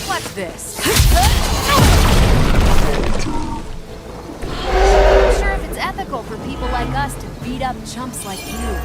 Speaker 14: What's this? Not sure if it's ethical for people like us to beat up chumps like you.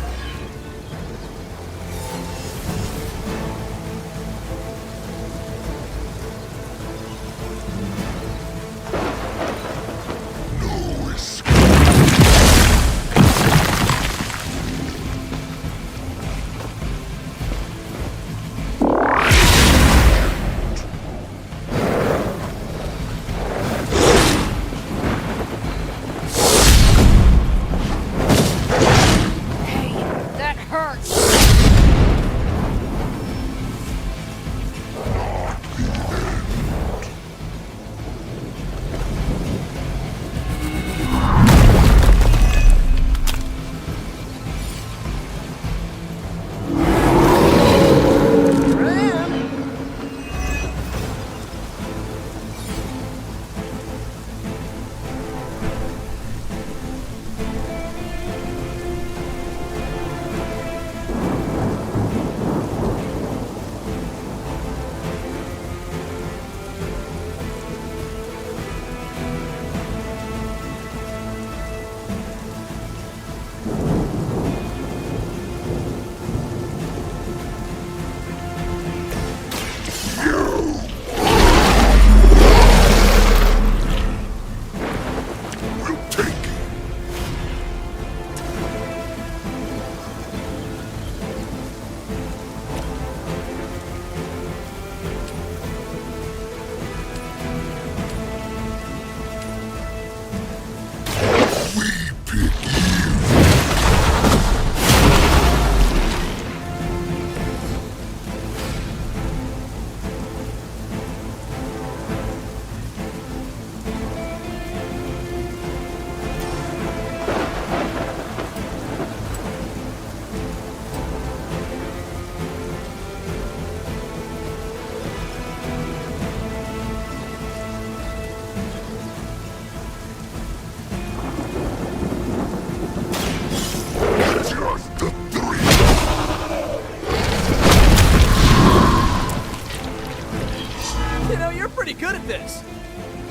Speaker 9: this!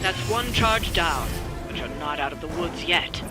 Speaker 15: That's one charge down, but you're not out of the woods yet.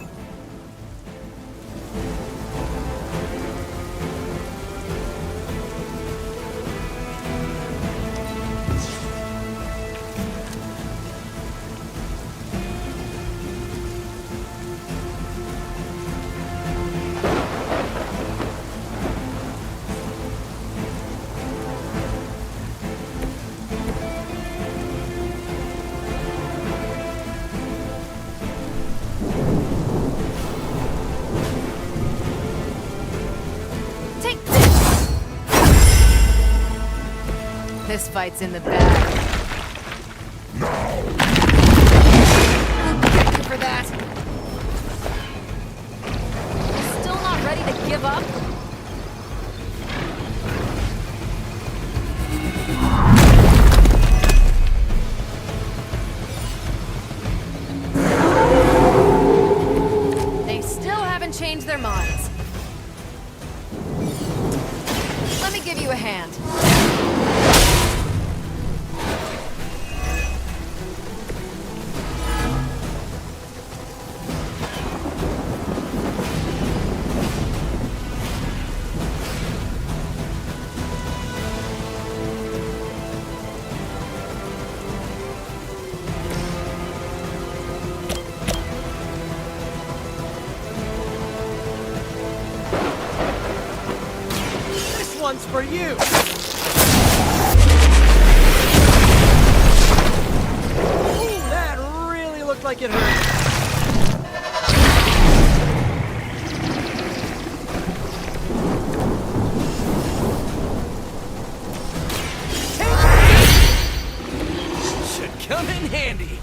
Speaker 14: This fight's in the bag. Thank you for that.
Speaker 2: Still not ready to give up?
Speaker 14: They still haven't changed their minds. Let me give you a hand.
Speaker 9: This one's for you! Ooh, that really looked like it hurt. Should come in handy.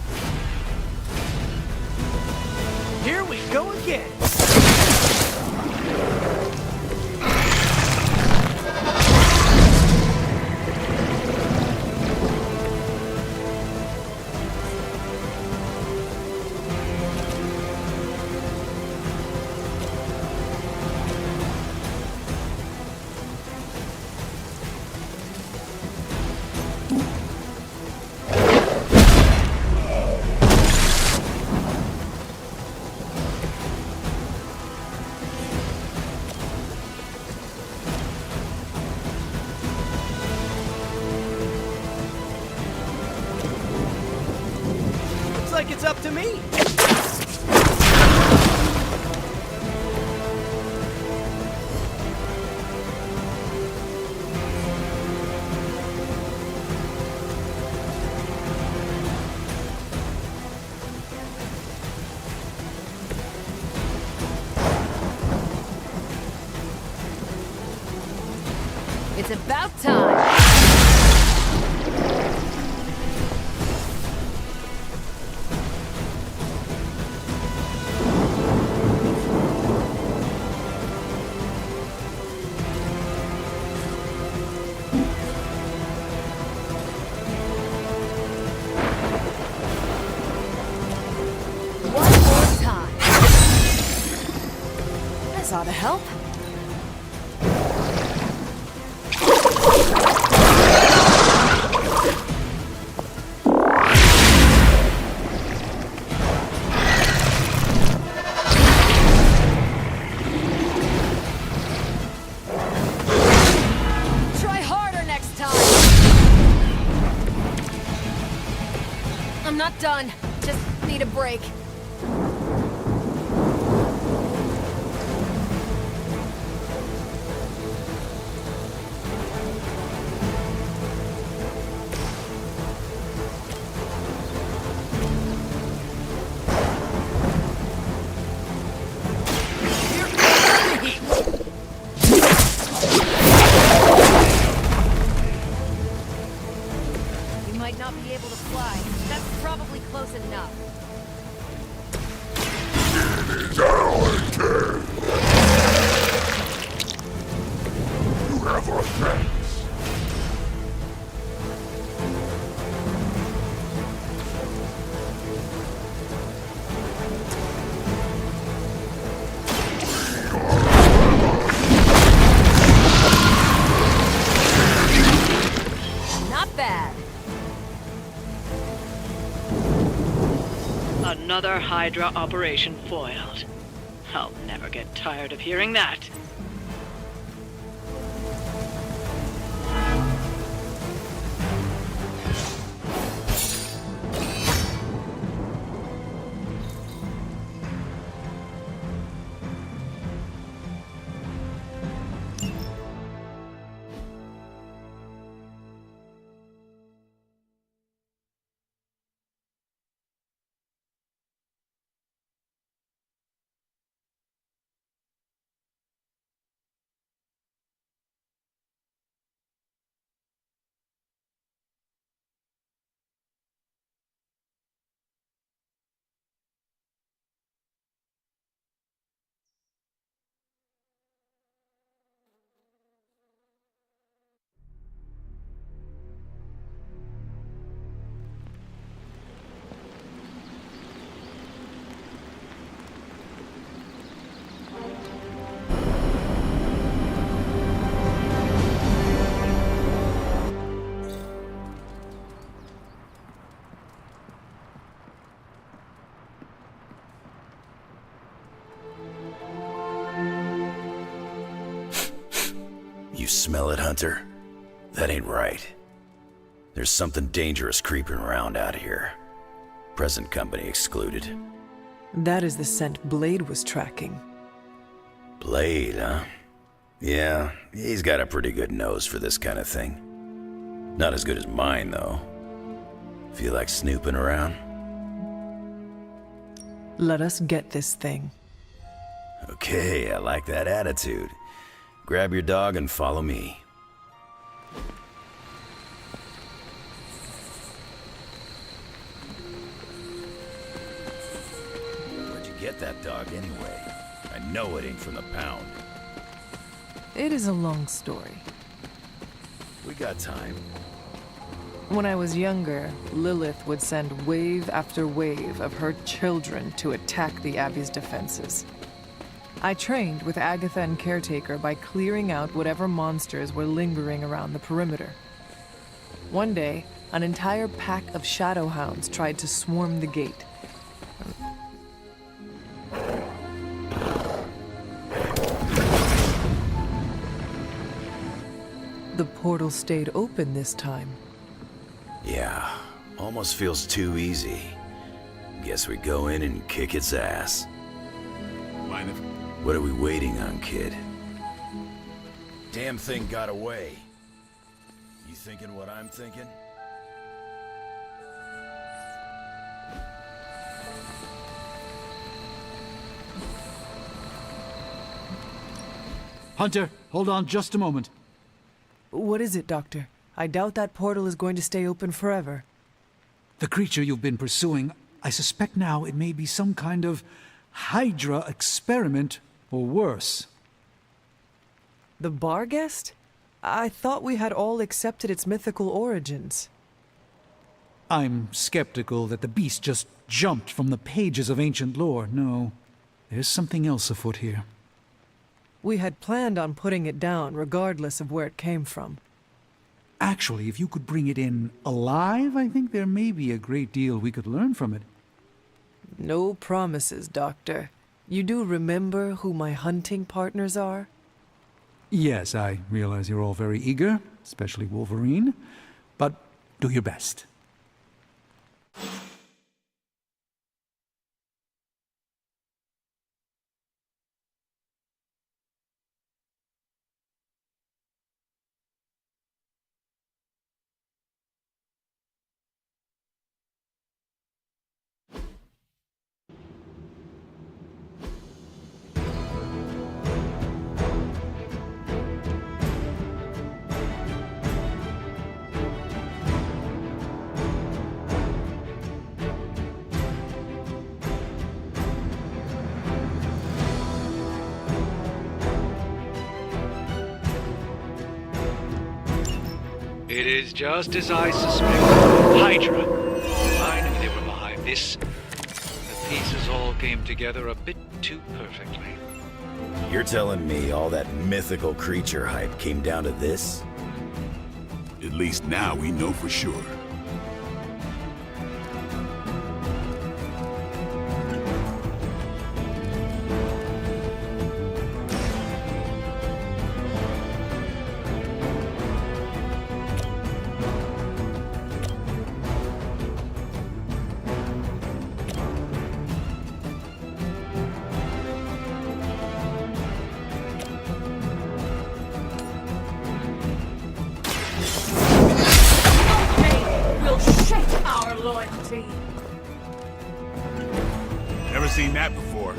Speaker 9: Here we go again. Looks like it's up to me.
Speaker 14: It's about time. One more time. This ought to help. Try harder next time. I'm not done. Just need a break. You might not be able to fly. That's probably close enough.
Speaker 11: You have our thanks.
Speaker 14: Not bad.
Speaker 15: Another Hydra operation foiled. I'll never get tired of hearing that.
Speaker 5: You smell it, Hunter? That ain't right. There's something dangerous creeping around out here. Present company excluded.
Speaker 3: That is the scent Blade was tracking.
Speaker 5: Blade, huh? Yeah, he's got a pretty good nose for this kind of thing. Not as good as mine, though. Feel like snooping around?
Speaker 3: Let us get this thing.
Speaker 5: Okay, I like that attitude. Grab your dog and follow me. Where'd you get that dog anyway? I know it ain't from the pound.
Speaker 3: It is a long story.
Speaker 5: We got time.
Speaker 3: When I was younger, Lilith would send wave after wave of her children to attack the Abbey's defenses. I trained with Agatha and Caretaker by clearing out whatever monsters were lingering around the perimeter. One day, an entire pack of shadowhounds tried to swarm the gate. The portal stayed open this time.
Speaker 5: Yeah, almost feels too easy. Guess we go in and kick its ass.
Speaker 11: Mind if...
Speaker 5: What are we waiting on, kid? Damn thing got away. You thinking what I'm thinking?
Speaker 1: Hunter, hold on just a moment.
Speaker 3: What is it, Doctor? I doubt that portal is going to stay open forever.
Speaker 1: The creature you've been pursuing, I suspect now it may be some kind of Hydra experiment or worse.
Speaker 3: The Barghest? I thought we had all accepted its mythical origins.
Speaker 1: I'm skeptical that the beast just jumped from the pages of ancient lore. No, there's something else afoot here.
Speaker 3: We had planned on putting it down regardless of where it came from.
Speaker 1: Actually, if you could bring it in alive, I think there may be a great deal we could learn from it.
Speaker 3: No promises, Doctor. You do remember who my hunting partners are?
Speaker 1: Yes, I realize you're all very eager, especially Wolverine, but do your best.
Speaker 16: It is just as I suspected. Hydra. I knew they were behind this. The pieces all came together a bit too perfectly.
Speaker 5: You're telling me all that mythical creature hype came down to this?
Speaker 11: At least now we know for sure. seen that before.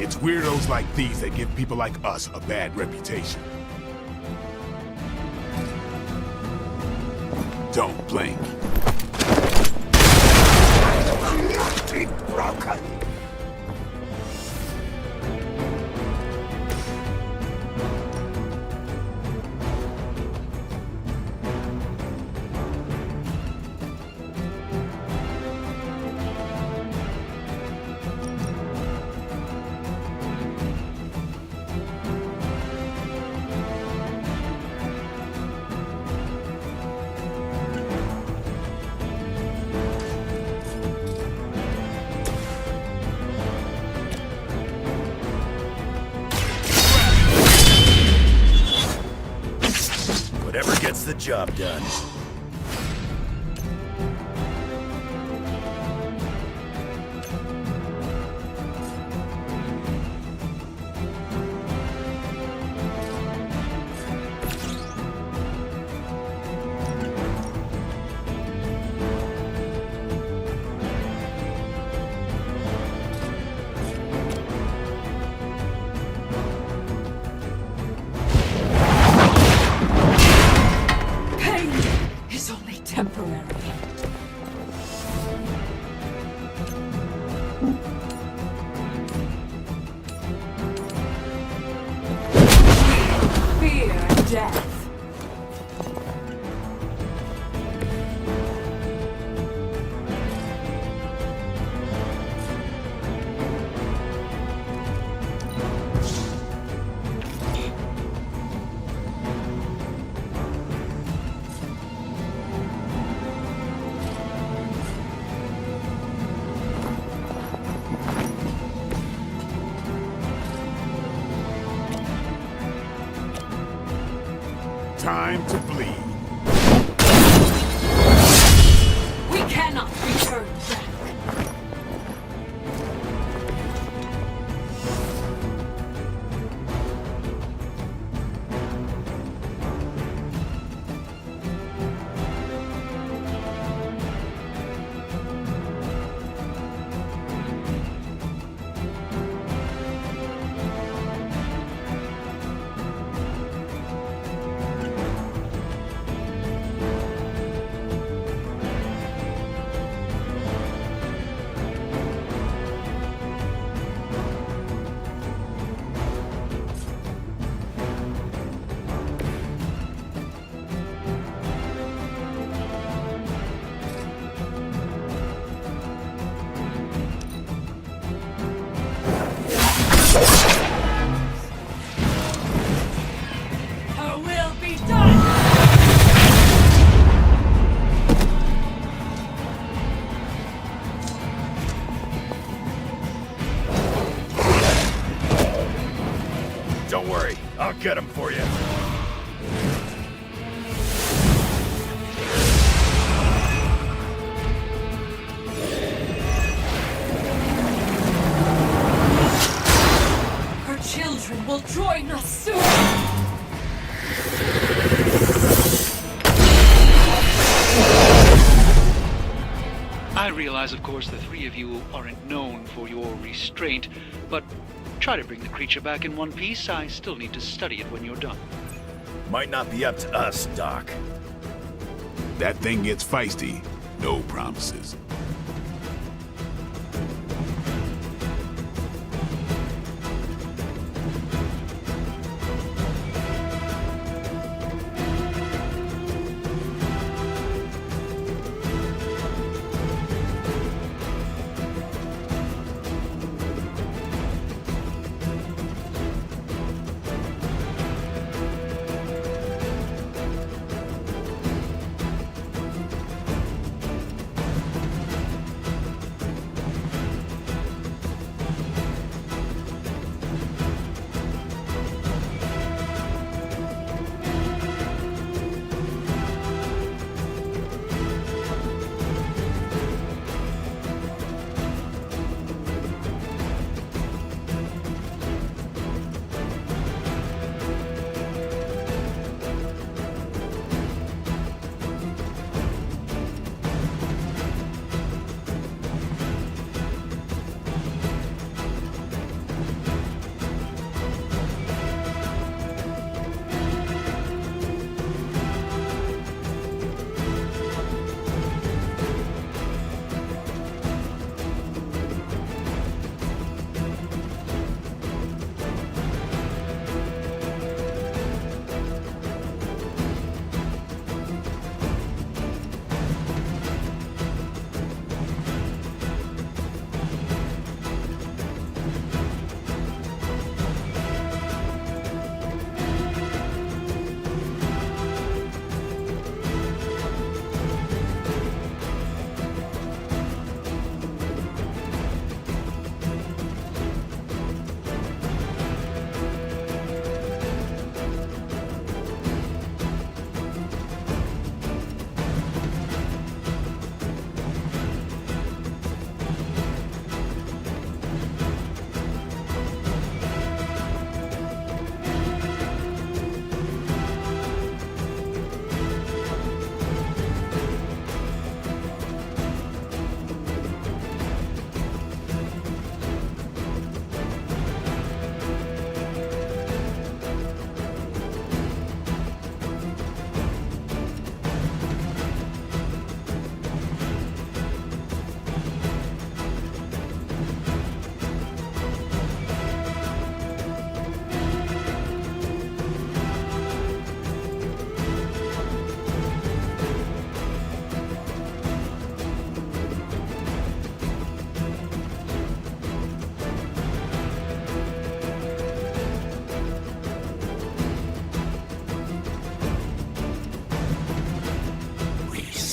Speaker 11: It's weirdos like these that give people like us a bad reputation. Don't blink. Broken.
Speaker 5: Whatever gets the job done.
Speaker 8: Temporary. Fear death.
Speaker 11: Time to bleed.
Speaker 8: We cannot return back.
Speaker 5: get him for you.
Speaker 8: Her children will join us soon!
Speaker 16: I realize, of course, the three of you aren't known for your restraint, but try to bring the creature back in one piece. I still need to study it when you're done.
Speaker 5: Might not be up to us, Doc.
Speaker 11: That thing gets feisty. No promises.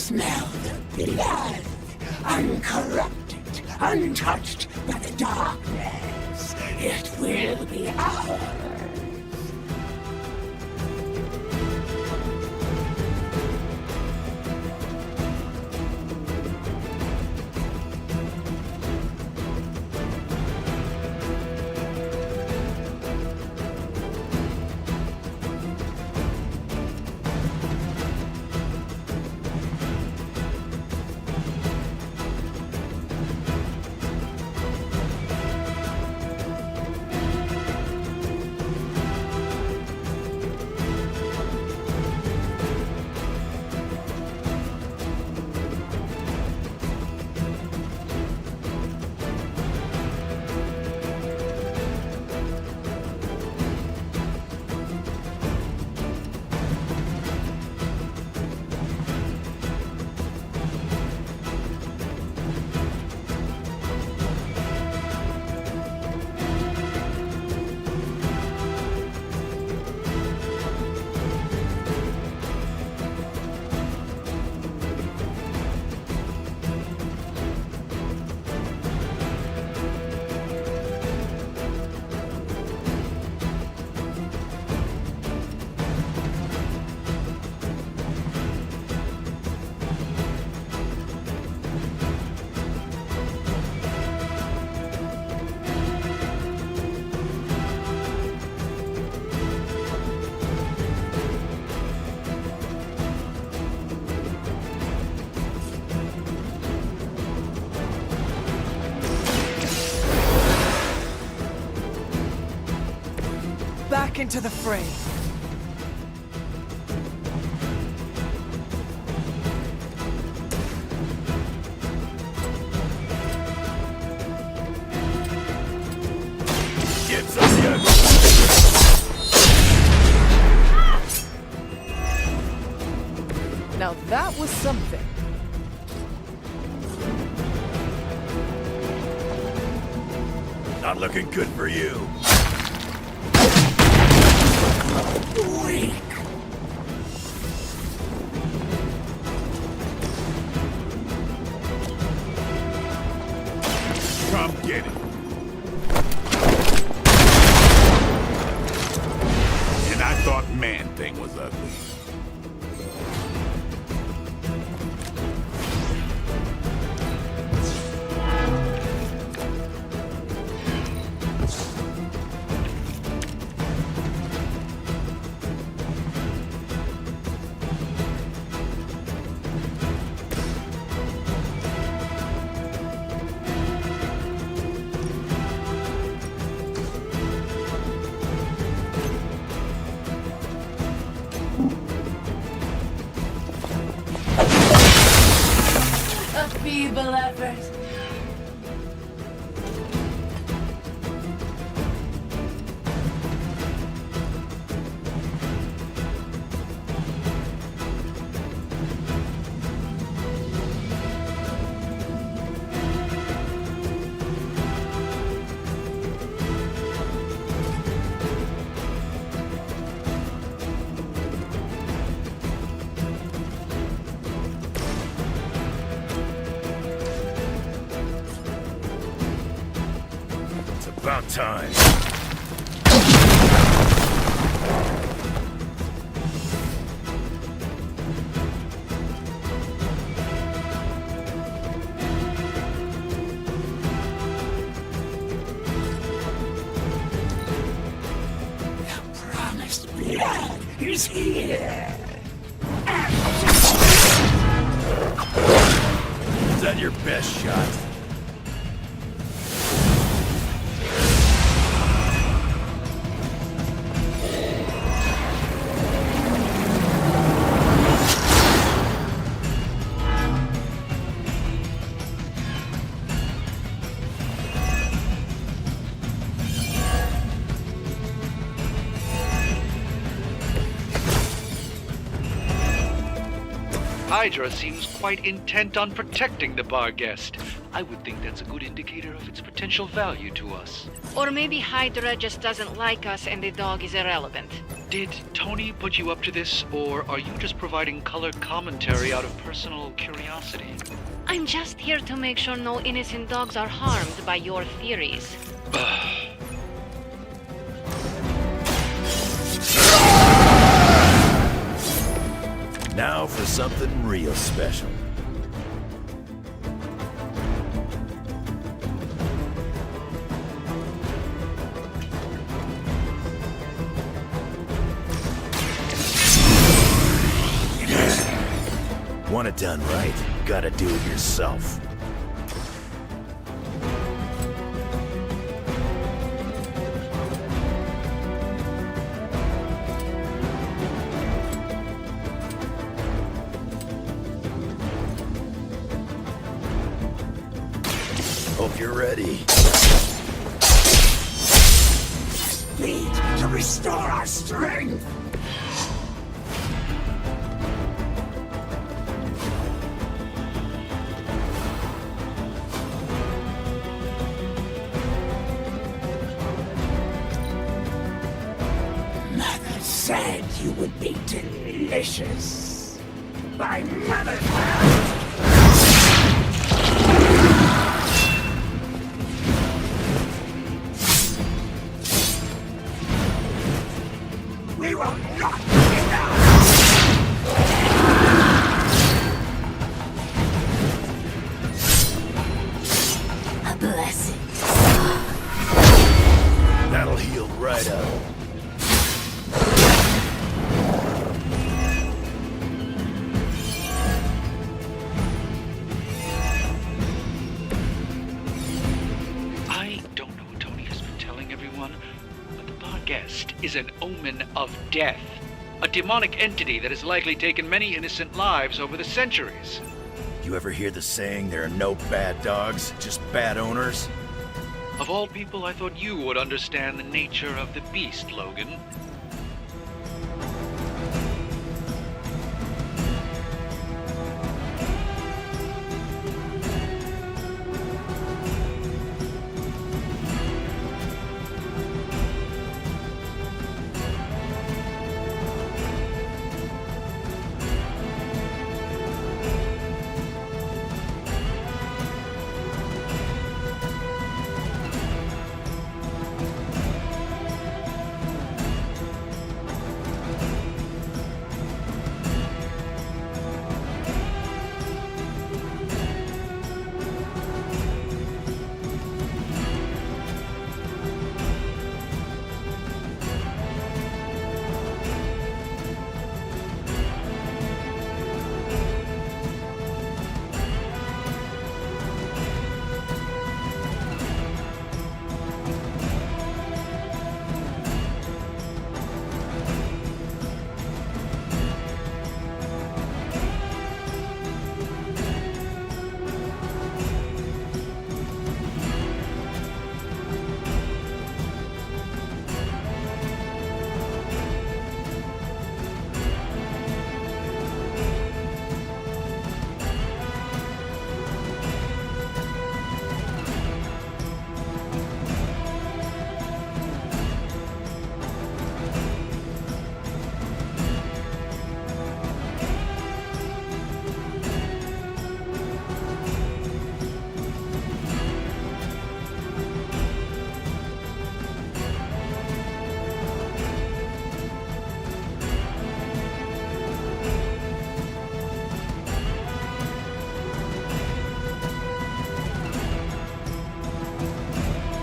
Speaker 8: Smell the blood, uncorrupted, untouched by the darkness. It will be ours.
Speaker 3: back into the fray.
Speaker 5: Get some young.
Speaker 3: Now that was something.
Speaker 5: Not looking good for you. Weak.
Speaker 11: Come get it. And I thought Man-Thing was ugly.
Speaker 8: A feeble effort.
Speaker 5: About time.
Speaker 8: The promised blood is here.
Speaker 5: Is that your best shot?
Speaker 16: Hydra seems quite intent on protecting the bar guest. I would think that's a good indicator of its potential value to us.
Speaker 13: Or maybe Hydra just doesn't like us and the dog is irrelevant.
Speaker 16: Did Tony put you up to this, or are you just providing color commentary out of personal curiosity?
Speaker 13: I'm just here to make sure no innocent dogs are harmed by your theories.
Speaker 5: Now for something real special. Want it done right, gotta do it yourself. Hope you're ready.
Speaker 8: Need to restore our strength. Mother said you would be delicious. My mother. We will not give up! A blessing.
Speaker 5: That'll heal right up.
Speaker 16: is an omen of death. A demonic entity that has likely taken many innocent lives over the centuries.
Speaker 5: You ever hear the saying, there are no bad dogs, just bad owners?
Speaker 16: Of all people, I thought you would understand the nature of the beast, Logan.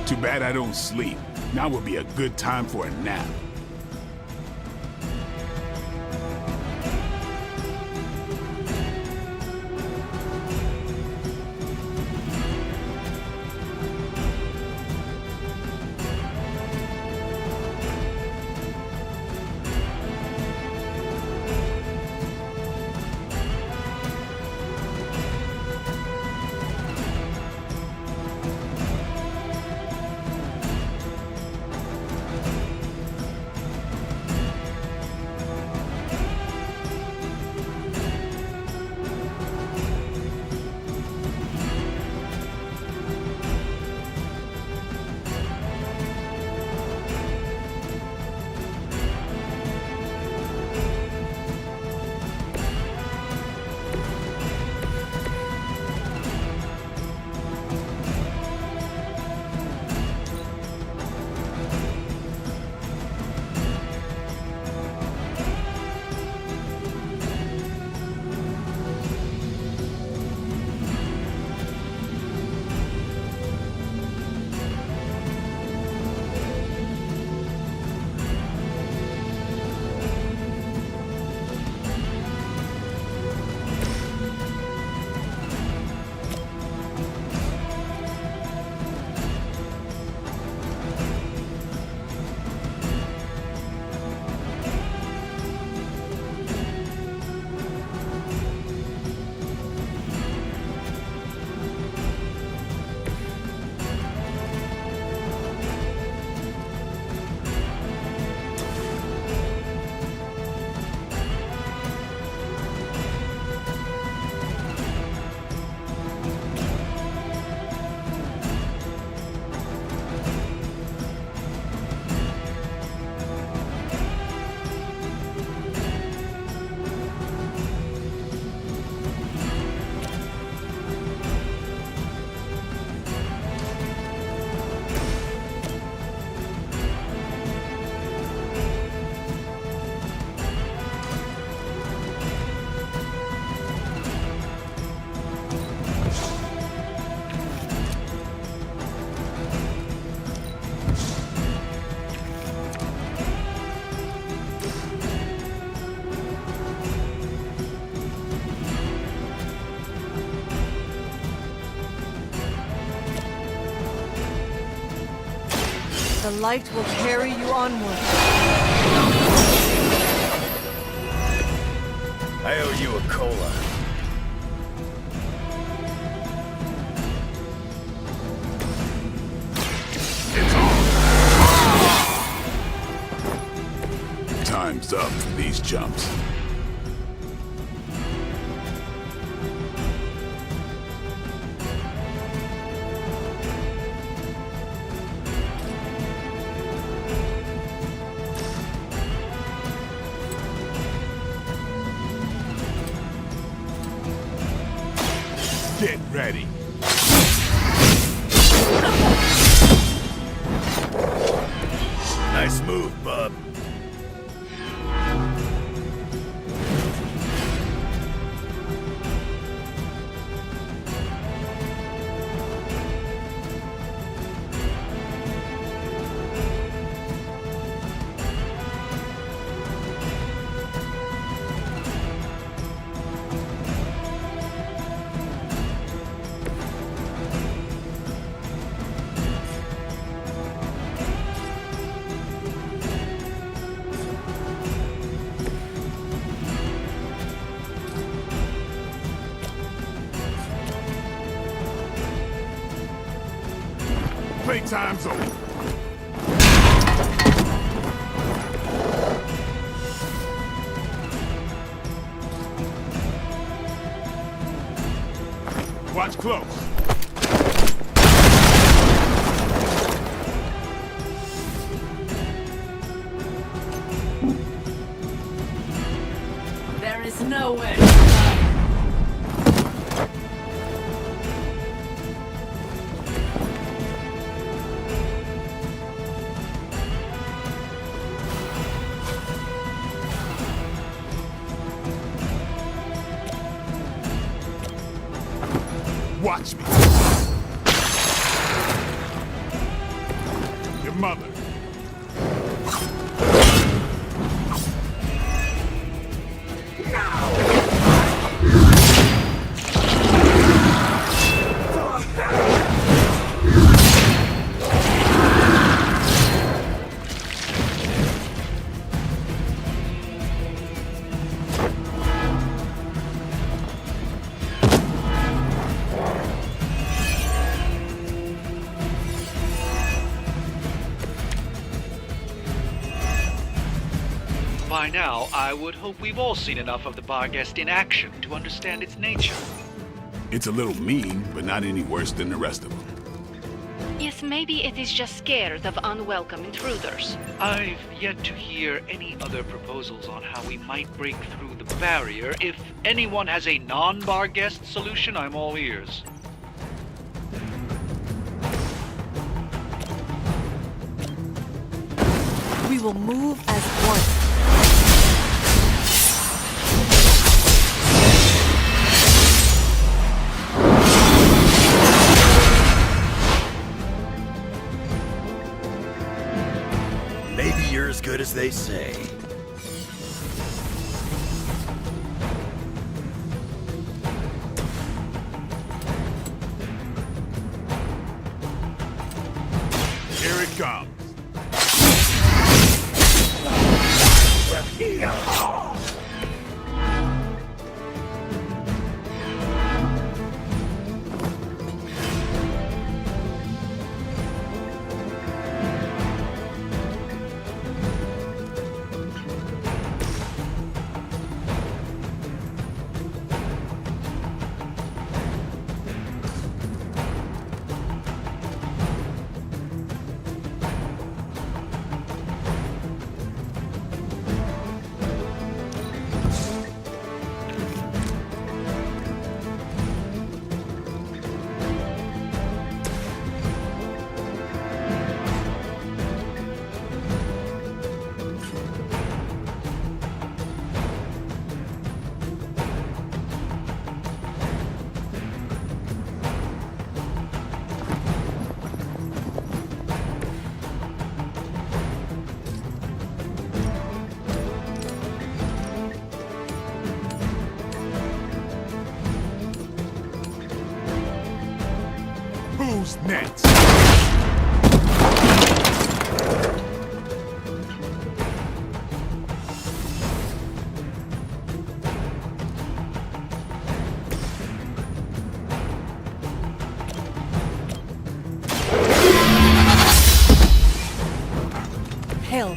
Speaker 11: Too bad I don't sleep. Now would be a good time for a nap.
Speaker 3: The light will carry you onward.
Speaker 5: I owe you a cola.
Speaker 11: Time's up for these chumps. Get ready.
Speaker 5: Nice move, bub.
Speaker 11: Playtime's over. Watch close.
Speaker 8: There is nowhere to hide.
Speaker 11: Watch me. Your mother.
Speaker 16: By now, I would hope we've all seen enough of the Barghest in action to understand its nature.
Speaker 11: It's a little mean, but not any worse than the rest of them.
Speaker 17: Yes, maybe it is just scared of unwelcome intruders.
Speaker 16: I've yet to hear any other proposals on how we might break through the barrier. If anyone has a non-Barghest solution, I'm all ears.
Speaker 3: We will move as one.
Speaker 5: Maybe you're as good as they say.
Speaker 11: Here it comes. Who's next?
Speaker 3: Hell.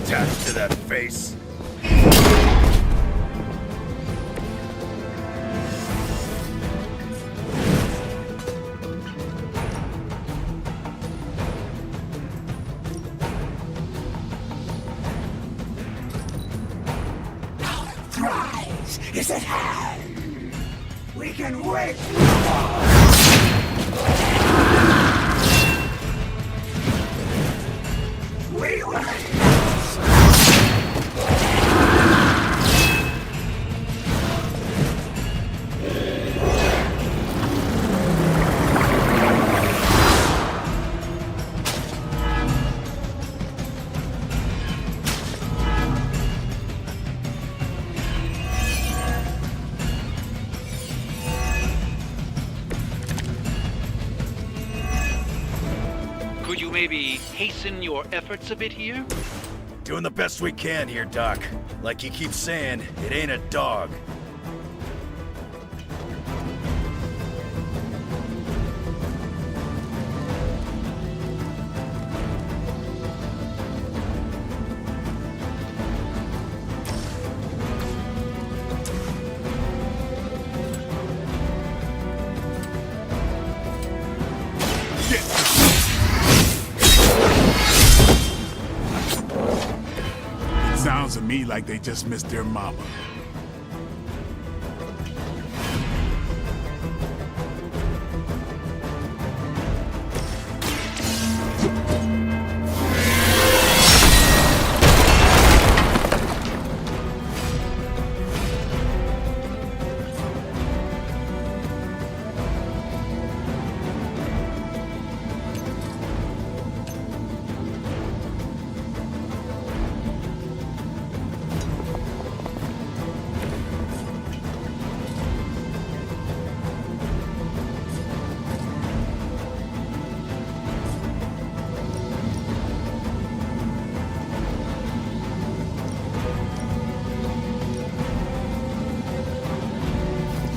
Speaker 5: Attached to that face.
Speaker 18: Our prize is at hand. We can wait. We will.
Speaker 16: Could you maybe hasten your efforts a bit here?
Speaker 5: Doing the best we can here, Doc. Like you keep saying, it ain't a dog.
Speaker 11: Sounds to me like they just missed their mama.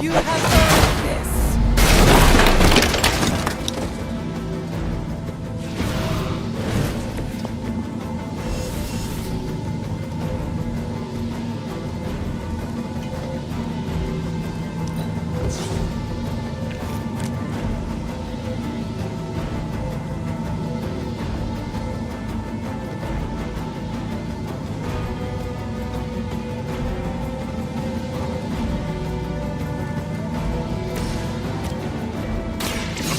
Speaker 3: You have earned this.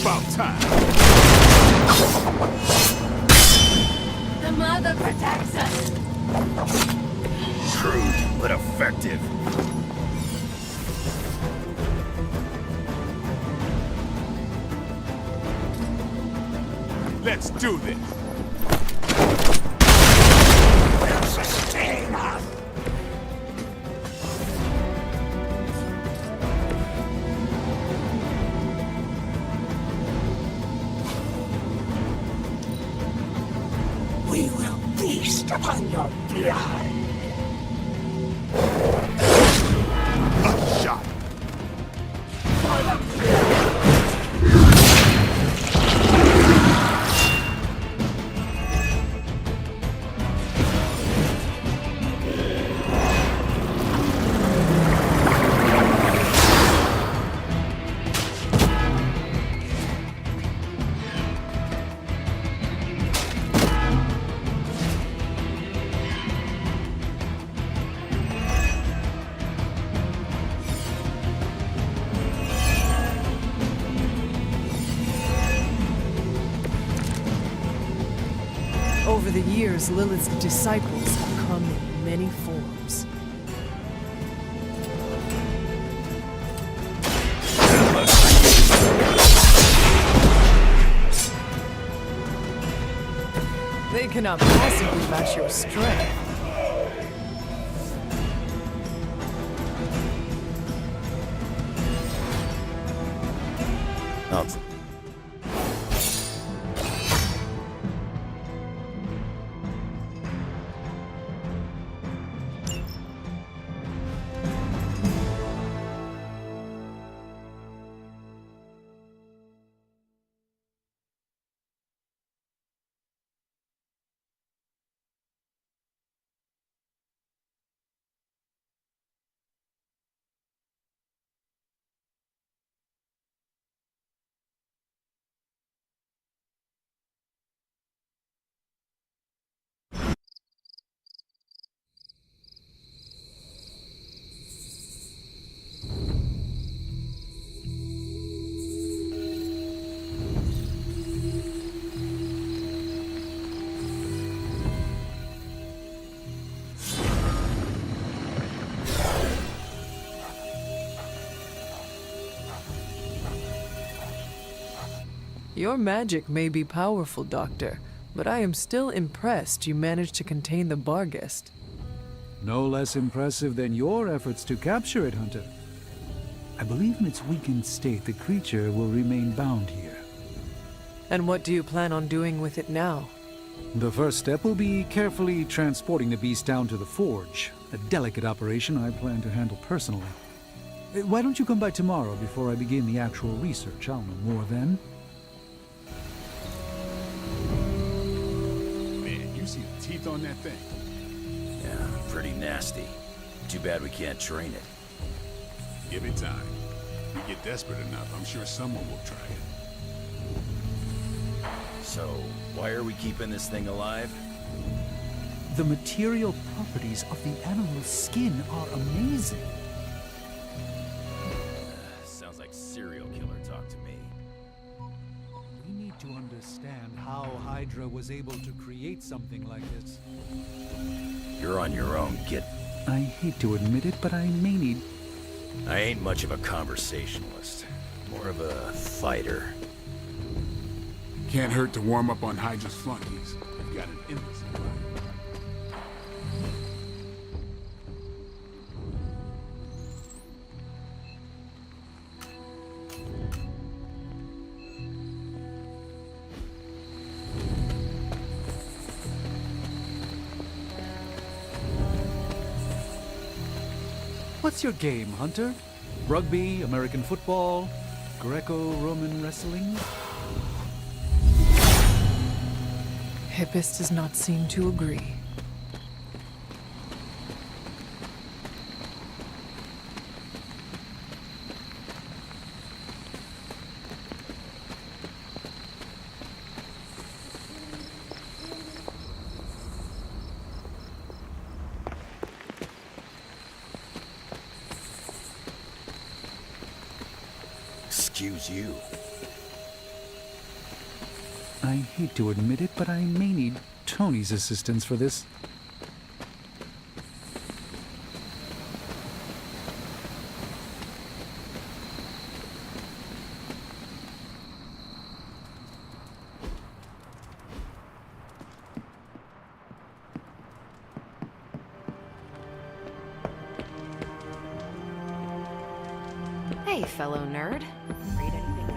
Speaker 11: About time.
Speaker 8: The mother protects us.
Speaker 5: Crude, but effective.
Speaker 11: Let's do this.
Speaker 18: Will sustain us. We will feast upon your blood.
Speaker 11: A shot.
Speaker 18: For the blood.
Speaker 3: years, Lilith's disciples have come in many forms. They cannot possibly match your strength.
Speaker 5: I'll
Speaker 3: Your magic may be powerful, Doctor, but I am still impressed you managed to contain the Barghest.
Speaker 1: No less impressive than your efforts to capture it, Hunter. I believe in its weakened state, the creature will remain bound here.
Speaker 3: And what do you plan on doing with it now?
Speaker 1: The first step will be carefully transporting the beast down to the forge, a delicate operation I plan to handle personally. Why don't you come by tomorrow before I begin the actual research? I'll know more then.
Speaker 11: Man, you see the teeth on that thing?
Speaker 5: Yeah, pretty nasty. Too bad we can't train it.
Speaker 11: Give it time. We get desperate enough, I'm sure someone will try it.
Speaker 5: So, why are we keeping this thing alive?
Speaker 1: The material properties of the animal's skin are amazing.
Speaker 5: Sounds like serial killer talk to me.
Speaker 1: We need to understand how Hydra was able to create something like this.
Speaker 5: You're on your own, kid.
Speaker 1: I hate to admit it, but I may need...
Speaker 5: I ain't much of a conversationalist. More of a fighter.
Speaker 11: Can't hurt to warm up on Hydra's flunkies. They've got an endless supply.
Speaker 1: What's your game, Hunter? Rugby, American football, Greco-Roman wrestling?
Speaker 3: Hippus does not seem to agree.
Speaker 5: Excuse you.
Speaker 1: I hate to admit it, but I may need Tony's assistance for this.
Speaker 14: Hey, fellow nerd. Read anything good?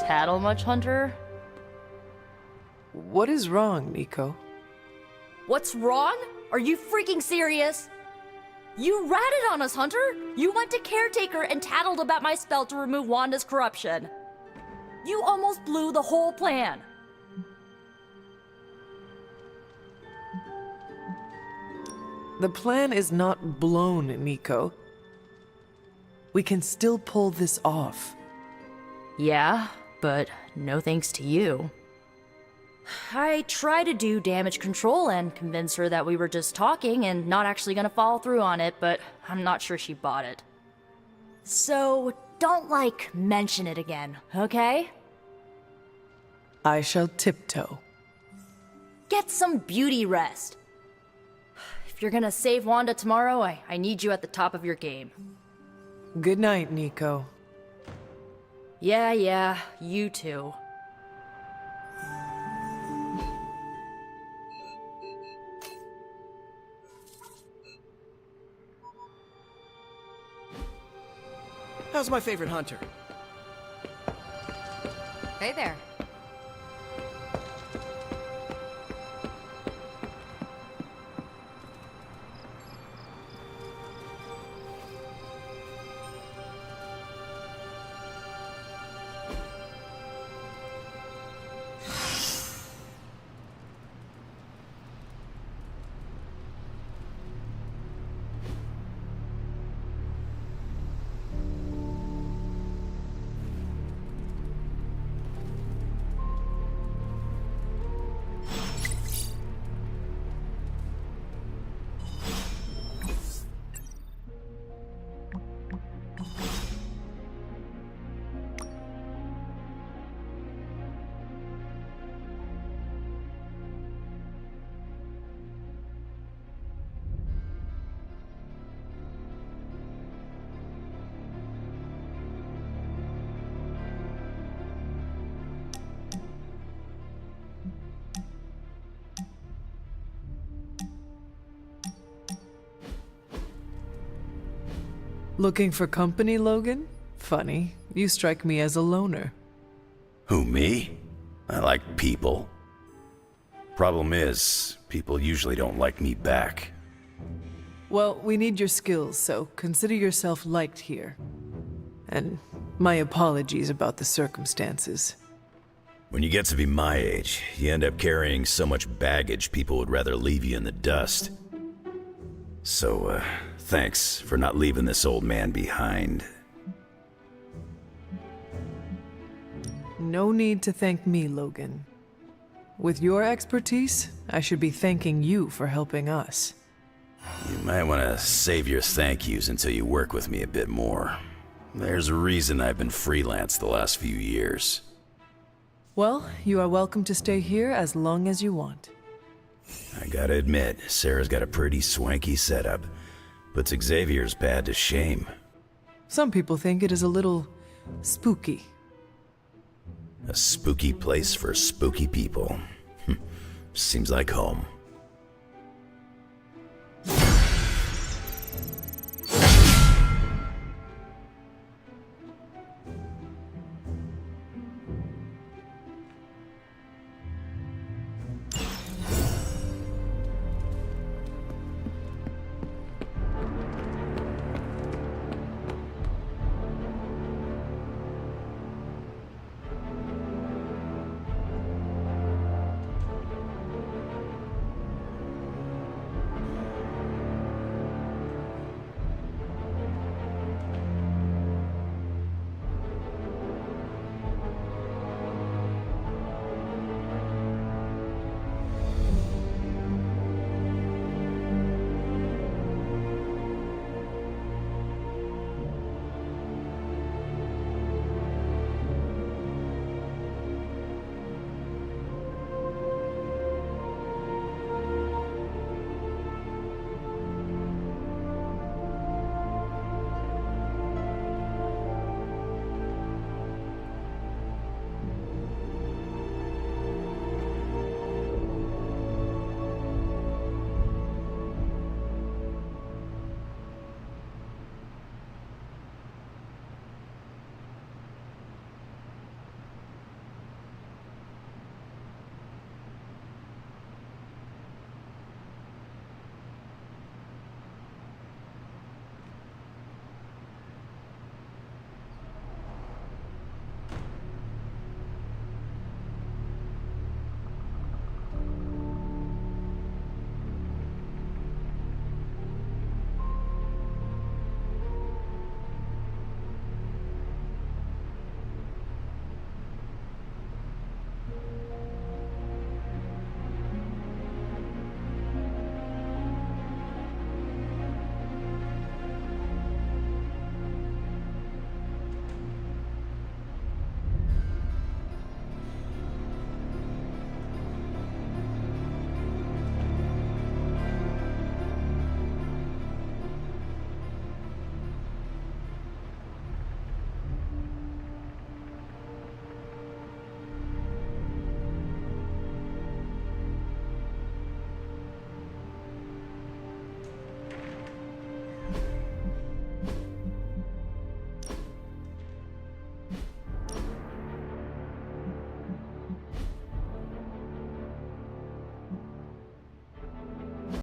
Speaker 2: Tattle much, Hunter?
Speaker 3: What is wrong, Nico?
Speaker 2: What's wrong? Are you freaking serious? You ratted on us, Hunter! You went to Caretaker and tattled about my spell to remove Wanda's corruption. You almost blew the whole plan.
Speaker 3: The plan is not blown, Nico. We can still pull this off.
Speaker 2: Yeah, but no thanks to you. I tried to do damage control and convince her that we were just talking and not actually gonna follow through on it, but I'm not sure she bought it. So, don't, mention it again, okay?
Speaker 3: I shall tiptoe.
Speaker 2: Get some beauty rest. If you're gonna save Wanda tomorrow, I need you at the top of your game.
Speaker 3: Good night, Nico.
Speaker 2: Yeah, you too.
Speaker 9: How's my favorite hunter?
Speaker 14: Hey there.
Speaker 3: Looking for company, Logan? Funny, you strike me as a loner.
Speaker 5: Who, me? I like people. Problem is, people usually don't like me back.
Speaker 3: Well, we need your skills, so consider yourself liked here. And my apologies about the circumstances.
Speaker 5: When you get to be my age, you end up carrying so much baggage people would rather leave you in the dust. So, thanks for not leaving this old man behind.
Speaker 3: No need to thank me, Logan. With your expertise, I should be thanking you for helping us.
Speaker 5: You might want to save your thank yous until you work with me a bit more. There's a reason I've been freelance the last few years.
Speaker 3: Well, you are welcome to stay here as long as you want.
Speaker 5: I gotta admit, Sarah's got a pretty swanky setup. Puts Xavier's bad to shame.
Speaker 3: Some people think it is a little spooky.
Speaker 5: A spooky place for spooky people. Seems like home.